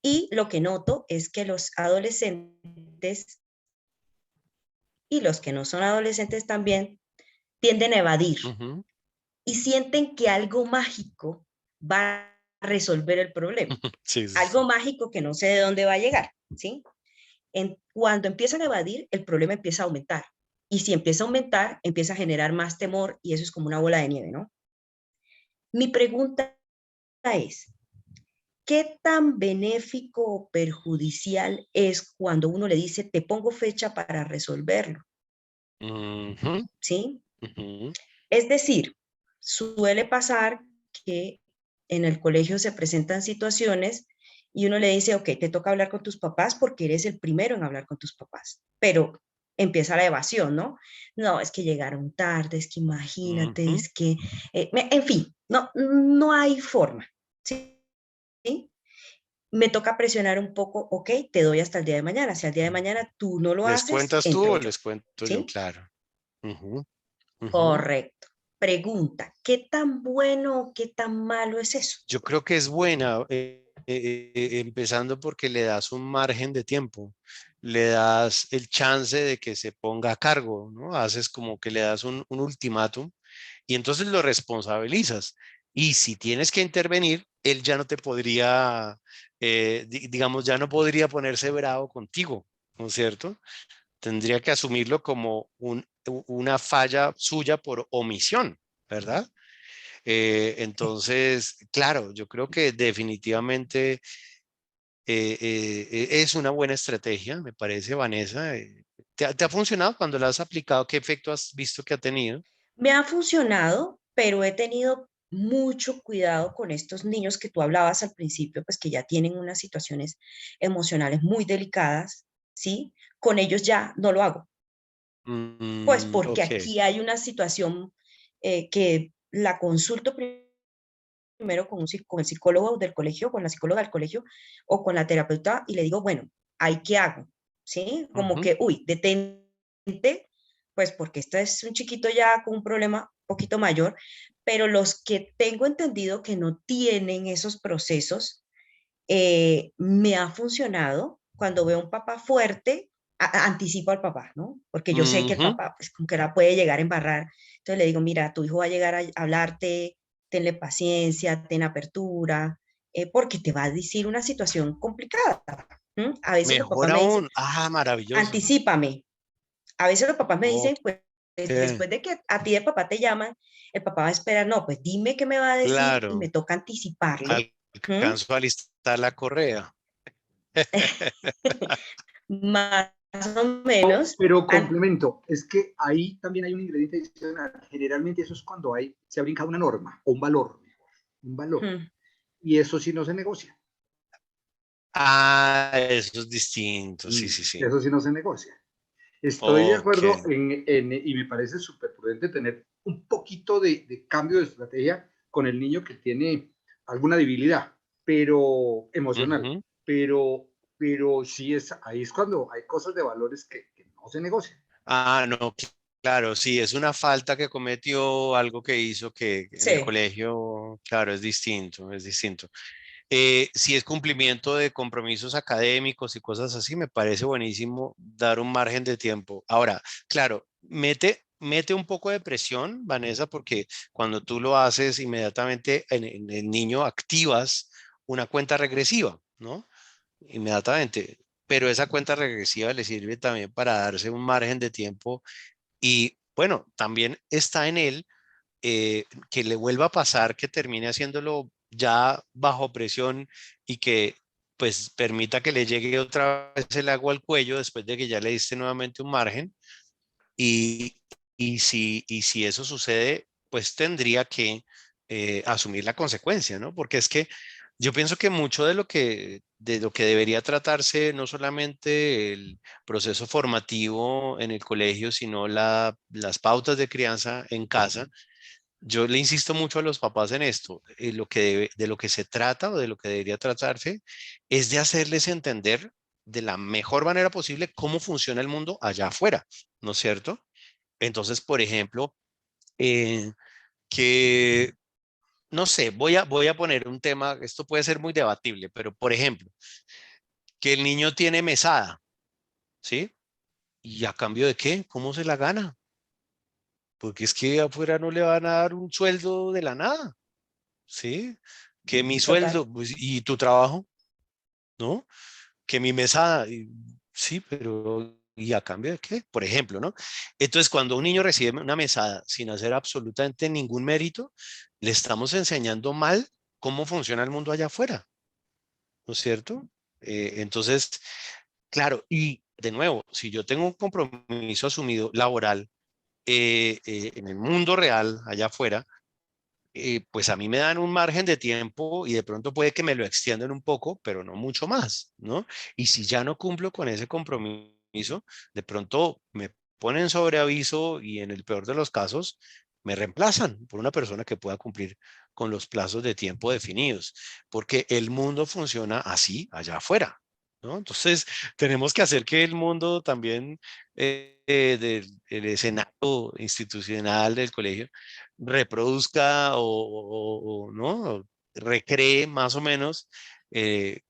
y lo que noto es que los adolescentes y los que no son adolescentes también tienden a evadir ujú. y sienten que algo mágico va a resolver el problema, Sí, sí, algo sí. mágico que no sé de dónde va a llegar, ¿sí? Cuando empiezan a evadir, el problema empieza a aumentar. Y si empieza a aumentar, empieza a generar más temor y eso es como una bola de nieve, ¿no? Mi pregunta es, ¿qué tan benéfico o perjudicial es cuando uno le dice, te pongo fecha para resolverlo? Ujú, ¿Sí? ujú, Es decir, suele pasar que en el colegio se presentan situaciones y uno le dice, ok, te toca hablar con tus papás porque eres el primero en hablar con tus papás, pero empieza la evasión, ¿no? No, es que llegaron tarde, es que imagínate, ujú. es que, en fin, no hay forma, ¿sí? Me toca presionar un poco, ok, te doy hasta el día de mañana, si al día de mañana tú no lo ¿Les haces, cuentas tú entro o yo, les cuento yo? ¿sí? Claro. Ujú, ujú. Correcto. Pregunta, ¿qué tan bueno o qué tan malo es eso? Yo creo que es buena, empezando porque le das un margen de tiempo, le das el chance de que se ponga a cargo, ¿no? Haces como que le das un ultimátum y entonces lo responsabilizas. Y si tienes que intervenir, él ya no te podría, digamos, ya no podría ponerse bravo contigo, ¿no es cierto? Tendría que asumirlo como una falla suya por omisión, ¿verdad? Entonces, claro, yo creo que definitivamente es una buena estrategia, me parece, Vanessa. ¿Te ha funcionado cuando la has aplicado? ¿Qué efecto has visto que ha tenido? Me ha funcionado, pero he tenido mucho cuidado con estos niños que tú hablabas al principio, pues que ya tienen unas situaciones emocionales muy delicadas, ¿sí? Con ellos ya no lo hago, pues porque Ok. aquí hay una situación que la consulto primero con el psicólogo del colegio, con la psicóloga del colegio o con la terapeuta y le digo, bueno, ¿hay qué hago? ¿Sí? Como Ujú, que, uy, detente, pues porque este es un chiquito ya con un problema un poquito mayor, pero los que tengo entendido que no tienen esos procesos, me ha funcionado cuando veo un papá fuerte, anticipo al papá, ¿no? Porque yo sé que el ujú. papá, pues, como que la puede llegar a embarrar. Entonces le digo, mira, tu hijo va a llegar a hablarte, tenle paciencia, ten apertura, porque te va a decir una situación complicada. A veces los papás Mejor me dicen, aún. Ah, maravilloso. anticípame. A veces los papás me Ok. dicen, pues, después de que a ti de papá te llaman, el papá va a esperar, no, pues dime qué me va a decir y Claro. me toca anticiparle. ¿Mm? Alcanzo a alistar la correa. Más o menos. Pero complemento, es que ahí también hay un ingrediente adicional. Generalmente eso es cuando se ha brincado una norma o un valor, un valor. Y eso sí no se negocia. Ah, eso es distinto. Sí, sí, sí. Eso sí no se negocia. Estoy de Ok. acuerdo y me parece súper prudente tener un poquito de cambio de estrategia con el niño que tiene alguna debilidad, pero emocional. Ujú. Pero sí ahí es cuando hay cosas de valores que no se negocian. Ah, no, claro, sí, es una falta que cometió, algo que hizo que en el Sí, colegio, claro, es distinto, es distinto. Si es cumplimiento de compromisos académicos y cosas así, me parece buenísimo dar un margen de tiempo. Ahora, claro, mete un poco de presión, Vanessa, porque cuando tú lo haces, inmediatamente en el niño activas una cuenta regresiva, ¿no? Inmediatamente. Pero esa cuenta regresiva le sirve también para darse un margen de tiempo y bueno, también está en él que le vuelva a pasar, que termine haciéndolo ya bajo presión y que pues permita que le llegue otra vez el agua al cuello después de que ya le diste nuevamente un margen. Y, y si eso sucede, pues tendría que asumir la consecuencia, ¿no? Porque es que yo pienso que mucho de lo que debería tratarse, no solamente el proceso formativo en el colegio, sino las pautas de crianza en casa. Yo le insisto mucho a los papás en esto, de lo que se trata o de lo que debería tratarse es de hacerles entender de la mejor manera posible cómo funciona el mundo allá afuera, ¿no es cierto? Entonces, por ejemplo, eh, que, no sé, voy a poner un tema, esto puede ser muy debatible, pero por ejemplo, que el niño tiene mesada, ¿sí? ¿Y a cambio de qué? ¿Cómo se la gana? Porque es que afuera no le van a dar un sueldo de la nada, ¿sí? Que mi Total. sueldo, pues, y tu trabajo, ¿no? Que mi mesada, sí, pero ¿y a cambio de qué? Por ejemplo, ¿no? Entonces, cuando un niño recibe una mesada sin hacer absolutamente ningún mérito, le estamos enseñando mal cómo funciona el mundo allá afuera, ¿no es cierto? Entonces, claro, y de nuevo, si yo tengo un compromiso asumido laboral en el mundo real, allá afuera, pues a mí me dan un margen de tiempo y de pronto puede que me lo extiendan un poco, pero no mucho más, ¿no? Y si ya no cumplo con ese compromiso, de pronto me ponen sobre aviso y en el peor de los casos me reemplazan por una persona que pueda cumplir con los plazos de tiempo definidos, porque el mundo funciona así allá afuera, ¿no? Entonces, tenemos que hacer que el mundo también del el escenario institucional del colegio reproduzca ¿no? Recree más o menos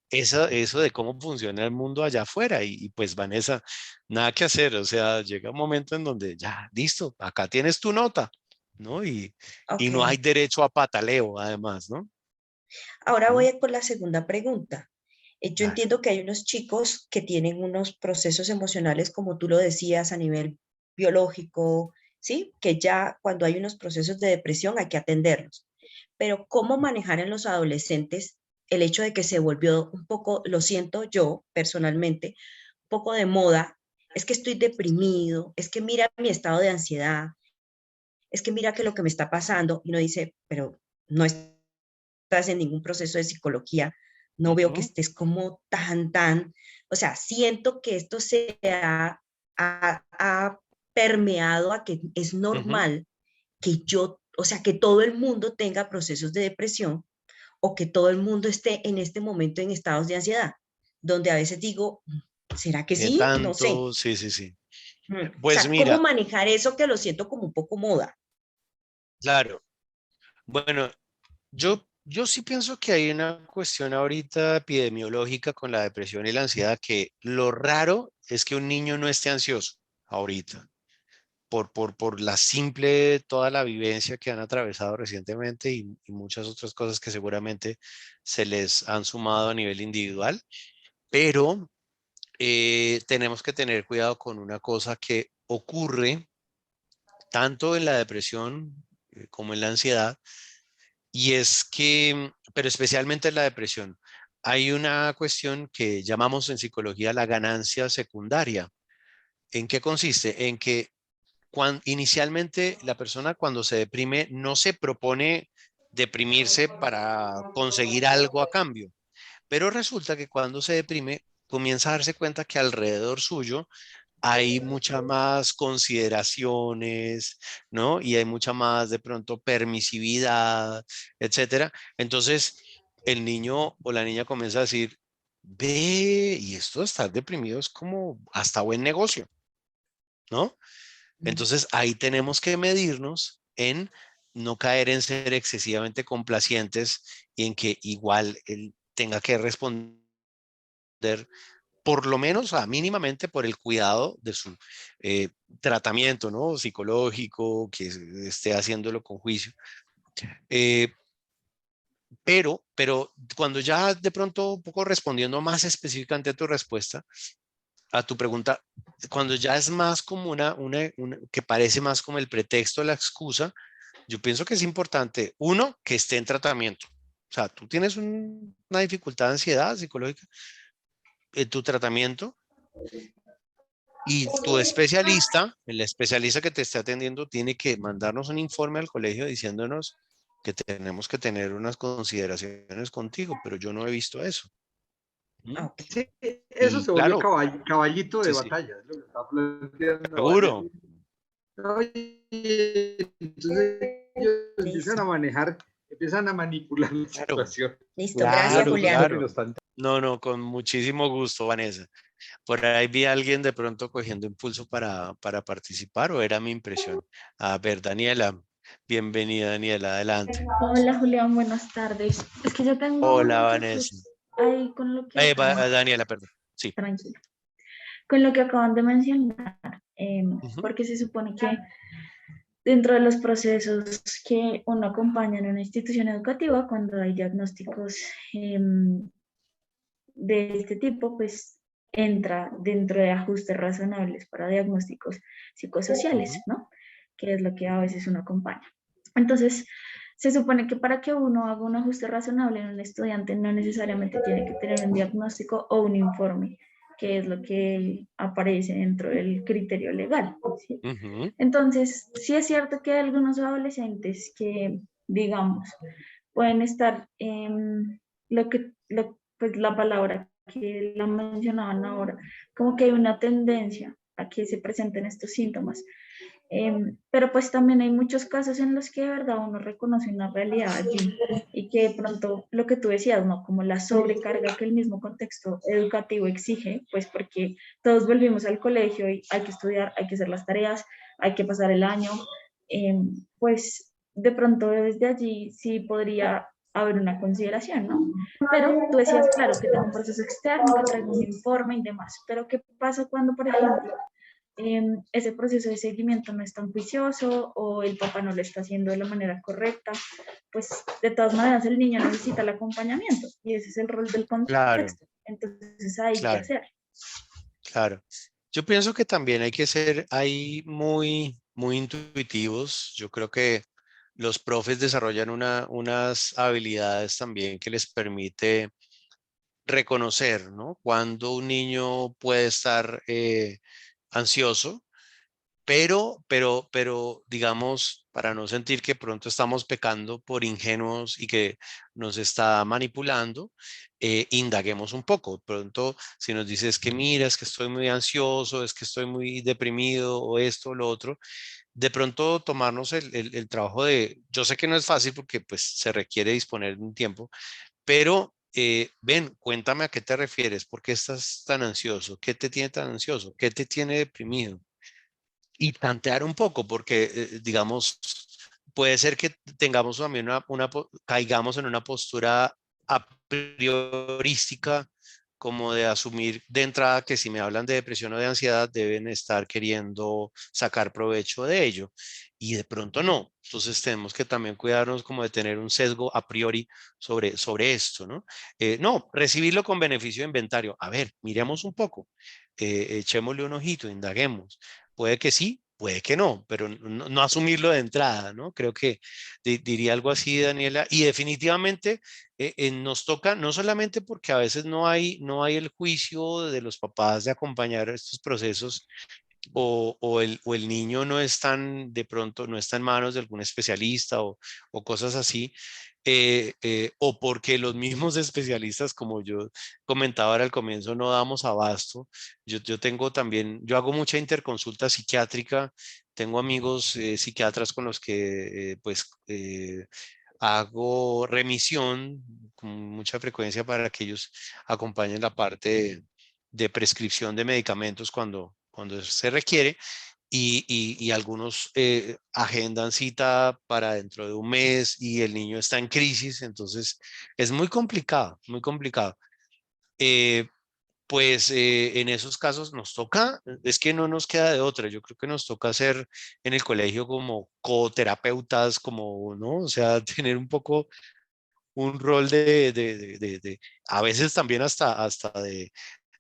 eso de cómo funciona el mundo allá afuera. Y pues Vanessa, nada que hacer, o sea, llega un momento en donde ya, listo, acá tienes tu nota, ¿no? Y Ok. no hay derecho a pataleo, además, ¿no? Ahora ¿Mm? voy a por la segunda pregunta. Yo Dale. entiendo que hay unos chicos que tienen unos procesos emocionales, como tú lo decías, a nivel biológico, ¿sí? Que ya cuando hay unos procesos de depresión hay que atenderlos. Pero ¿cómo manejar en los adolescentes el hecho de que se volvió un poco, lo siento yo personalmente, un poco de moda? Es que estoy deprimido, es que mira mi estado de ansiedad, es que mira que lo que me está pasando, y uno dice, pero no estás en ningún proceso de psicología, no veo que Ujú, estés como tan, o sea, siento que esto ha permeado a que es ujú. normal que yo, o sea, que todo el mundo tenga procesos de depresión o que todo el mundo esté en este momento en estados de ansiedad, donde a veces digo, ¿será que ¿Qué sí? No sé. tanto? Sí, sí, sí. O Pues sea, ¿cómo mira, manejar eso que lo siento como un poco moda? claro. Bueno, yo sí pienso que hay una cuestión ahorita epidemiológica con la depresión y la ansiedad, que lo raro es que un niño no esté ansioso ahorita, por la simple, toda la vivencia que han atravesado recientemente y muchas otras cosas que seguramente se les han sumado a nivel individual, pero tenemos que tener cuidado con una cosa que ocurre tanto en la depresión como en la ansiedad. Y es que, pero especialmente en la depresión, hay una cuestión que llamamos en psicología la ganancia secundaria. ¿En qué consiste? En que inicialmente la persona cuando se deprime no se propone deprimirse para conseguir algo a cambio, pero resulta que cuando se deprime comienza a darse cuenta que alrededor suyo hay muchas más consideraciones, ¿no? Y hay mucha más de pronto permisividad, etcétera. Entonces, el niño o la niña comienza a decir, ve, y esto de estar deprimido es como hasta buen negocio, ¿no? Entonces, ahí tenemos que medirnos en no caer en ser excesivamente complacientes y en que igual él tenga que responder por lo menos, mínimamente por el cuidado de su eh, tratamiento, ¿no? Psicológico, que esté haciéndolo con juicio. Eh, pero cuando ya de pronto, un poco respondiendo más específicamente a tu respuesta, a tu pregunta, cuando ya es más como que parece más como el pretexto, la excusa, Yo pienso que es importante, uno, que esté en tratamiento. O sea, tú tienes una dificultad de ansiedad psicológica en tu tratamiento y tu especialista, el especialista que te esté atendiendo, tiene que mandarnos un informe al colegio diciéndonos que tenemos que tener unas consideraciones contigo, pero yo no he visto eso. ¿Mm? Ah, ok. Sí, eso Y se volvió claro, caballito de sí, sí, batalla, es lo que está planteando Vanessa. seguro, Oye, entonces ellos Listo. empiezan a manipular la claro, situación. Listo. Gracias, claro, Eso es lo que Julián. claro. nos falta. No, no, con muchísimo gusto, Vanessa. Por ahí vi a alguien de pronto cogiendo impulso para participar o era mi impresión. A ver, Daniela, bienvenida, Daniela, adelante. Hola Julián, buenas tardes. Es que yo tengo una Hola, inquietud Vanessa. ahí con lo que acaban, Daniela, perdón. Sí. tranquilo, con lo que acaban de mencionar, Ujú, porque se supone que dentro de los procesos que uno acompaña en una institución educativa, cuando hay diagnósticos de este tipo, pues entra dentro de ajustes razonables para diagnósticos psicosociales, ujú. ¿no? Que es lo que a veces uno acompaña. Entonces, se supone que para que uno haga un ajuste razonable en un estudiante no necesariamente tiene que tener un diagnóstico o un informe, que es lo que aparece dentro del criterio legal, ¿sí? Ujú, Entonces, sí es cierto que hay algunos adolescentes que, digamos, pueden estar en pues la palabra que la mencionaban ahora, como que hay una tendencia a que se presenten estos síntomas. Pero pues también hay muchos casos en los que de verdad uno reconoce una realidad allí y que de pronto lo que tú decías, ¿no? Como la sobrecarga que el mismo contexto educativo exige, pues porque todos volvimos al colegio y hay que estudiar, hay que hacer las tareas, hay que pasar el año, pues de pronto desde allí sí podría haber una consideración, ¿no? Pero tú decías, claro, que tengo un proceso externo, que traigo un informe y demás, pero ¿qué pasa cuando, por ejemplo, ese proceso de seguimiento no es tan juicioso o el papá no lo está haciendo de la manera correcta? Pues de todas maneras el niño necesita el acompañamiento y ese es el rol del claro, contexto. Entonces hay que claro, hacer. claro. Yo pienso que también hay que ser ahí muy, muy intuitivos. Yo creo que los profes desarrollan unas habilidades también que les permite reconocer, ¿no? Cuando un niño puede estar ansioso, pero, digamos, para no sentir que pronto estamos pecando por ingenuos y que nos está manipulando, indaguemos un poco. Pronto, si nos dices que mira, es que estoy muy ansioso, es que estoy muy deprimido o esto o lo otro, de pronto tomarnos el trabajo de, yo sé que no es fácil porque pues se requiere disponer de un tiempo, pero ven, cuéntame a qué te refieres, por qué estás tan ansioso, qué te tiene tan ansioso, qué te tiene deprimido y tantear un poco, porque digamos, puede ser que tengamos también caigamos en una postura a priorística, como de asumir de entrada que si me hablan de depresión o de ansiedad deben estar queriendo sacar provecho de ello. Y de pronto no. Entonces tenemos que también cuidarnos como de tener un sesgo a priori sobre esto, ¿no? No, recibirlo con beneficio de inventario. A ver, miremos un poco, echémosle un ojito, indaguemos. Puede que sí, puede que no, pero no asumirlo de entrada, ¿no? Creo que diría algo así, Daniela. Y definitivamente nos toca, no solamente porque a veces no hay el juicio de los papás de acompañar estos procesos, o el niño no es tan, de pronto, no está en manos de algún especialista o cosas así, o porque los mismos especialistas, como yo comentaba ahora al comienzo, no damos abasto. Yo tengo también, yo hago mucha interconsulta psiquiátrica, tengo amigos psiquiatras con los que hago remisión con mucha frecuencia para que ellos acompañen la parte de prescripción de medicamentos cuando se requiere y algunos agendan cita para dentro de un mes y el niño está en crisis, entonces es muy complicado, muy complicado. Eh, pues en esos casos nos toca, es que no nos queda de otra, yo creo que nos toca hacer en el colegio como coterapeutas, como, ¿no? O sea, tener un poco un rol a veces también hasta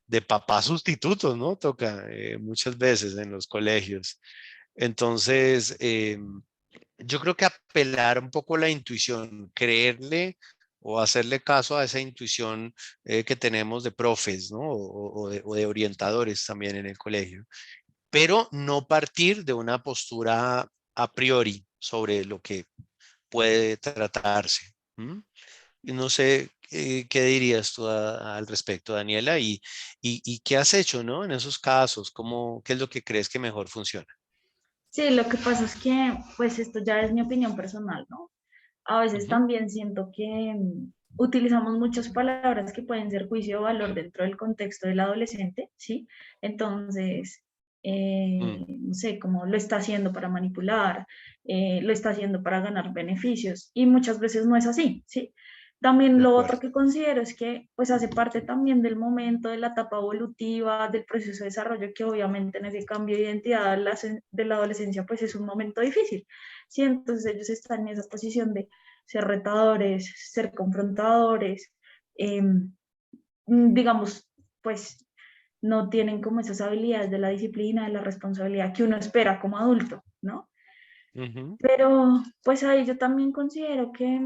de papás sustitutos, ¿no? Toca muchas veces en los colegios. Entonces, Yo creo que apelar un poco a la intuición, creerle o hacerle caso a esa intuición que tenemos de profes, ¿no? O de orientadores también en el colegio, pero no partir de una postura a priori sobre lo que puede tratarse. ¿M? Y no sé qué dirías tú al respecto, Daniela, y qué has hecho, ¿no? En esos casos, ¿cómo, qué es lo que crees que mejor funciona? Sí, lo que pasa es que, pues esto ya es mi opinión personal, ¿no? A veces Ujú, también siento que utilizamos muchas palabras que pueden ser juicio o valor dentro del contexto del adolescente, ¿sí? Entonces, mm, no sé, como lo está haciendo para manipular, lo está haciendo para ganar beneficios, y muchas veces no es así, ¿sí? También de lo acuerdo. otro que considero es que pues hace parte también del momento, de la etapa evolutiva, del proceso de desarrollo, que obviamente en ese cambio de identidad de la adolescencia pues es un momento difícil, ¿sí? Entonces ellos están en esa posición de ser retadores, ser confrontadores, eh, digamos, pues no tienen como esas habilidades de la disciplina, de la responsabilidad que uno espera como adulto, ¿no? Ujú, Pero pues ahí yo también considero que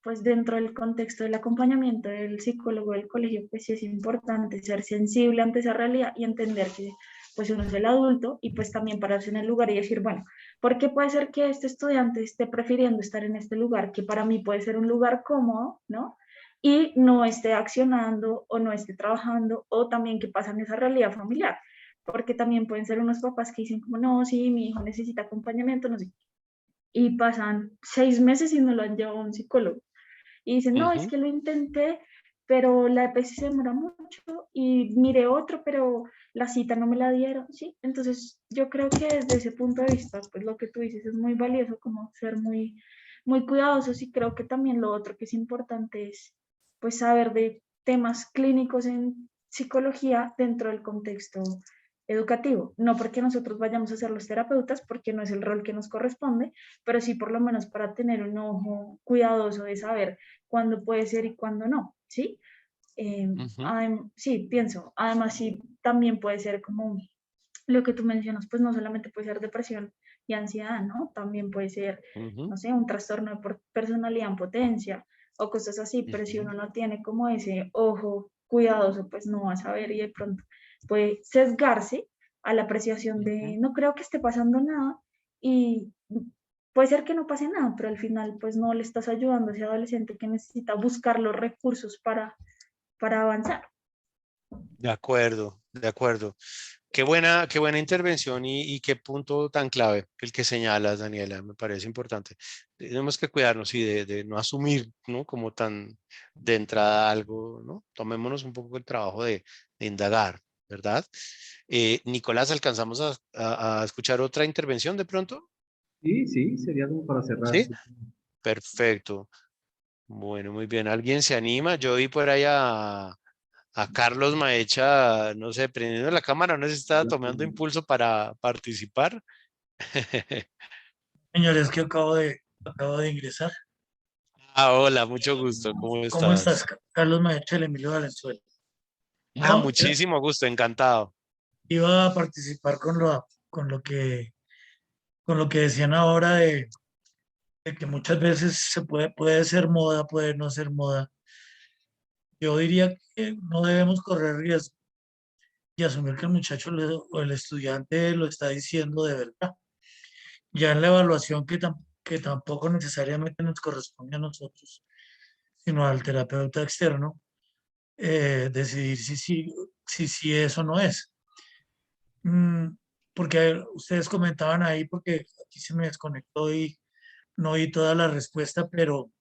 pues dentro del contexto del acompañamiento del psicólogo del colegio, pues sí es importante ser sensible ante esa realidad y entender que pues uno es el adulto y pues también pararse en el lugar y decir, bueno, ¿por qué puede ser que este estudiante esté prefiriendo estar en este lugar que para mí puede ser un lugar cómodo, ¿no? Y no esté accionando o no esté trabajando, o también qué pasa en esa realidad familiar, porque también pueden ser unos papás que dicen como, no, sí, mi hijo necesita acompañamiento, no sé, y pasan 6 meses y no lo han llevado a un psicólogo y dicen, no, es ujú. que lo intenté, pero la EPS se demora mucho y miré otro, pero la cita no me la dieron, ¿sí? Entonces, yo creo que desde ese punto de vista, pues lo que tú dices es muy valioso, como ser muy, muy cuidadosos, y creo que también lo otro que es importante es, pues, saber de temas clínicos en psicología dentro del contexto educativo, no porque nosotros vayamos a ser los terapeutas, porque no es el rol que nos corresponde, pero sí por lo menos para tener un ojo cuidadoso de saber cuándo puede ser y cuándo no, ¿sí? Ujú, Sí, pienso, además sí, también puede ser como lo que tú mencionas, pues no solamente puede ser depresión y ansiedad, ¿no? También puede ser, ujú, no sé, un trastorno de personalidad en potencia o cosas así, pero si ujú, uno no tiene como ese ojo cuidadoso, pues no va a saber y de pronto puede sesgarse a la apreciación ujú. de no creo que esté pasando nada, y puede ser que no pase nada, pero al final pues no le estás ayudando a ese adolescente que necesita buscar los recursos para avanzar. De acuerdo, de acuerdo. Qué buena intervención y qué punto tan clave el que señalas, Daniela, me parece importante. Tenemos que cuidarnos y de no asumir, ¿no? Como tan de entrada algo, ¿no? Tomémonos un poco el trabajo de indagar, ¿verdad? Nicolás, ¿alcanzamos a escuchar otra intervención de pronto? Sí, sí, sería como para cerrar. Sí, perfecto. Bueno, muy bien. ¿Alguien se anima? Yo vi por ahí a Carlos Maecha, no sé, prendiendo la cámara, no sé si estaba tomando impulso para participar. Señores, que acabo de ingresar. Ah, hola, mucho gusto. ¿Cómo ¿Cómo estás? estás? Carlos Maechel, Emilio Valenzuela. Ah, No, muchísimo gusto, encantado. iba a participar con con lo que decían ahora de que muchas veces puede ser moda, puede no ser moda. Yo diría que no debemos correr riesgo y asumir que el muchacho o el estudiante lo está diciendo de verdad. Ya en la evaluación que tampoco necesariamente nos corresponde a nosotros, sino al terapeuta externo, decidir si eso no es. Mm, porque ustedes comentaban ahí, porque aquí se me desconectó y no oí toda la respuesta, pero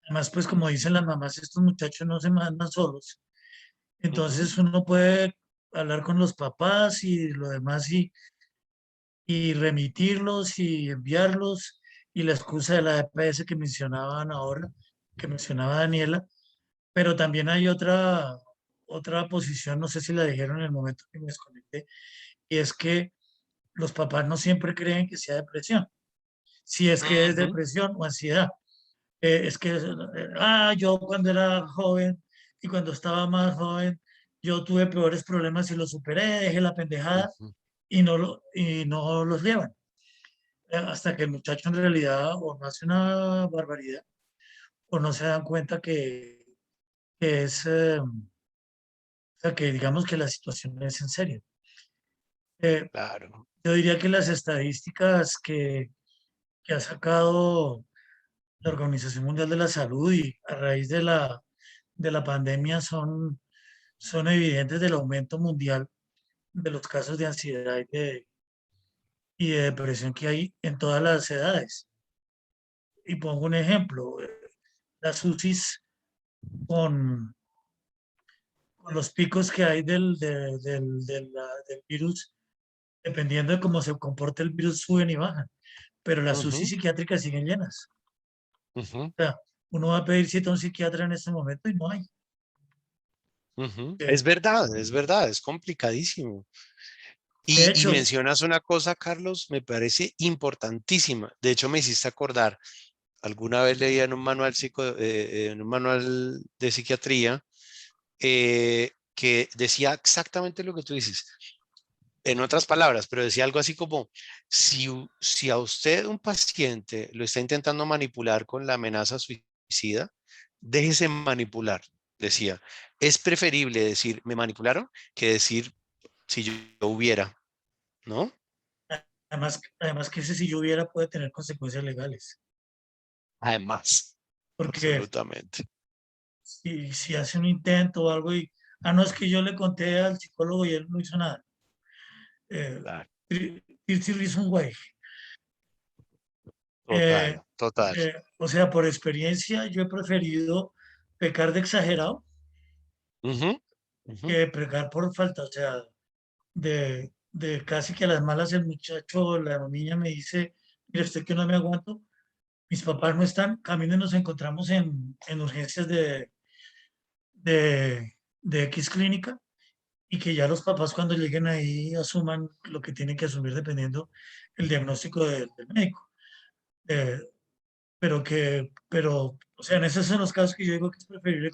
además, pues como dicen las mamás, estos muchachos no se mandan solos. Ujú, Entonces uno puede hablar con los papás y lo demás y remitirlos y enviarlos, y la excusa de la EPS que mencionaban ahora, que mencionaba Daniela, pero también hay otra posición, no sé si la dijeron en el momento que me desconecté, y es que los papás no siempre creen que sea depresión, si es que es ujú, depresión o ansiedad. Es que, yo cuando era joven y cuando estaba más joven, yo tuve peores problemas y los superé, dejé la pendejada ujú, y no los llevan. hasta que el muchacho en realidad o no hace una barbaridad o no se dan cuenta que es, o sea, que digamos que la situación es en serio. Eh, Claro. yo diría que las estadísticas que ha sacado la Organización Mundial de la Salud y a raíz de la pandemia son evidentes del aumento mundial de los casos de ansiedad y de depresión que hay en todas las edades. Y pongo un ejemplo, las UCIs con, con los picos que hay del virus, dependiendo de cómo se comporte el virus, suben y bajan, pero las UCI Ujú, psiquiátricas siguen llenas. ujú, O sea, uno va a pedir cita a un psiquiatra en este momento y no hay. ujú. Eh, Es verdad, es complicadísimo. De Y hecho, mencionas una cosa, Carlos, me parece importantísima. De hecho, me hiciste acordar, alguna vez leía en un manual, en un manual de psiquiatría que decía exactamente lo que tú dices, en otras palabras, pero decía algo así como, si a usted un paciente lo está intentando manipular con la amenaza suicida, déjese manipular, decía. Es preferible decir, me manipularon, que decir, si yo hubiera, ¿no? además que ese si yo hubiera puede tener consecuencias legales, Además, porque absolutamente. si hace un intento o algo y, no es que yo le conté al psicólogo y él no hizo nada. Eh, Claro, 30 Reasons Why. Eh, total, total. o sea, por experiencia, yo he preferido pecar de exagerado Ujú, ujú, que pecar por falta. O sea, de casi que a las malas el muchacho, la niña me dice, mire, usted que no me aguanto, mis papás no están, camino y nos encontramos en urgencias de X clínica y que ya los papás cuando lleguen ahí asuman lo que tienen que asumir dependiendo el diagnóstico del médico. Eh, o sea, en esos son los casos que yo digo que es preferible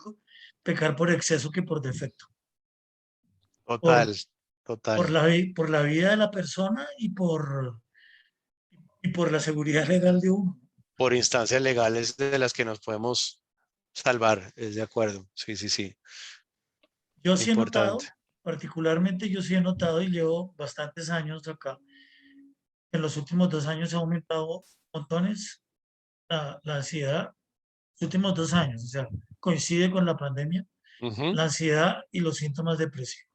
pecar por exceso que por defecto, por, total, total. por la vida de la persona y por la seguridad legal de uno. Por instancias legales de las que nos podemos salvar, es de acuerdo. Sí, sí, sí. Yo sí he Importante. notado, particularmente yo sí he notado y llevo bastantes años acá, en los últimos 2 años ha aumentado montones la ansiedad, los últimos 2 años, o sea, coincide con la pandemia, Ujú, la ansiedad y los síntomas depresivos.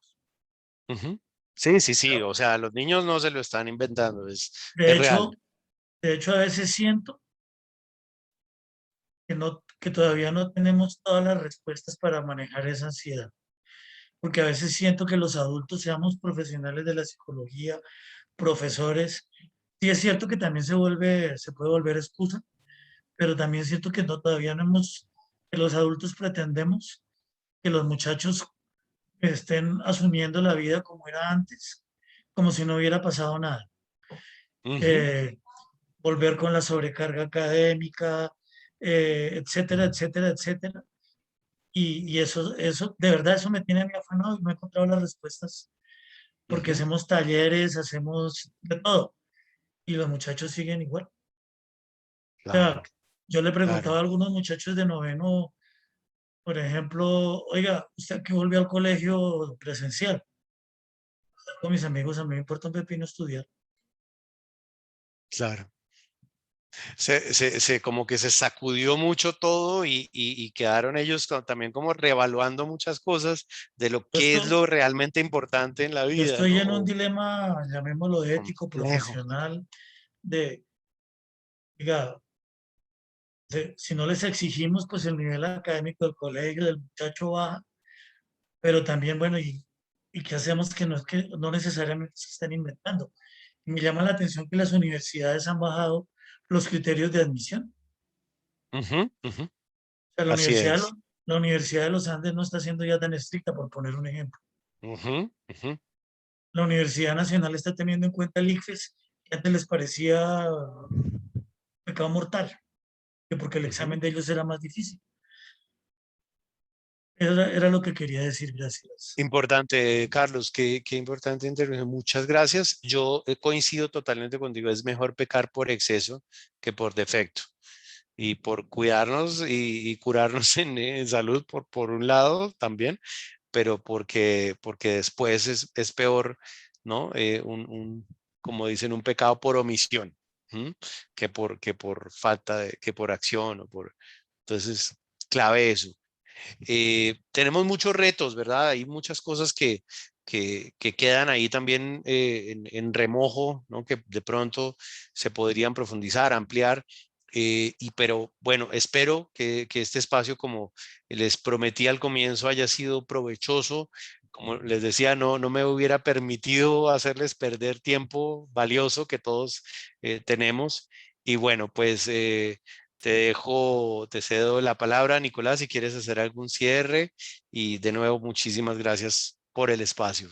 ujú. Sí, sí, sí. O sea, los niños no se lo están inventando, De es real. hecho, de hecho, a veces siento que todavía no tenemos todas las respuestas para manejar esa ansiedad, porque a veces siento que los adultos, seamos profesionales de la psicología, profesores, sí es cierto que también se puede volver excusa, pero también siento que todavía no que los adultos pretendemos que los muchachos estén asumiendo la vida como era antes, como si no hubiera pasado nada. Ujú, Eh, Volver con la sobrecarga académica, etcétera, etcétera, etcétera. Y eso, de verdad, eso me tiene a mí afanado y no he encontrado las respuestas, porque ujú. hacemos talleres, hacemos de todo, y los muchachos siguen igual. O sea, Claro, yo le preguntaba claro. a algunos muchachos de noveno, por ejemplo, oiga, ¿usted que volvió al colegio presencial? Con mis amigos, a mí me importa un pepino estudiar. Claro. Como que se sacudió mucho todo y quedaron ellos también como reevaluando muchas cosas de lo Yo que es estoy, lo realmente importante en la yo vida, estoy ¿no? en un O dilema, llamémoslo ético, complejo. profesional, de, diga, si no les exigimos, pues el nivel académico del colegio del muchacho baja, pero también, bueno, ¿y qué hacemos que no es que no necesariamente se están inventando? Y me llama la atención que las universidades han bajado los criterios de admisión. Ujú, ujú. O sea, Así es. la Universidad de los Andes no está siendo ya tan estricta, por poner un ejemplo. Ujú, ujú, La Universidad Nacional está teniendo en cuenta el ICFES, que antes les parecía pecado mortal, que porque el ujú. examen de ellos era más difícil. Era lo que quería decir, gracias. Importante, Carlos, qué importante intervención. Muchas gracias. Yo coincido totalmente contigo. Es mejor pecar por exceso que por defecto. Y por cuidarnos y curarnos en salud por un lado también, pero porque después es peor, ¿no? Como dicen, un pecado por omisión, ¿m? Que por falta que por acción entonces, clave eso. Tenemos muchos retos, ¿verdad? Hay muchas cosas que quedan ahí también en remojo, ¿no? Que de pronto se podrían profundizar, ampliar. Pero bueno, espero que este espacio, como les prometí al comienzo, haya sido provechoso. Como les decía, no me hubiera permitido hacerles perder tiempo valioso que todos tenemos. Y bueno, pues te cedo la palabra, Nicolás, si quieres hacer algún cierre. Y de nuevo, muchísimas gracias por el espacio.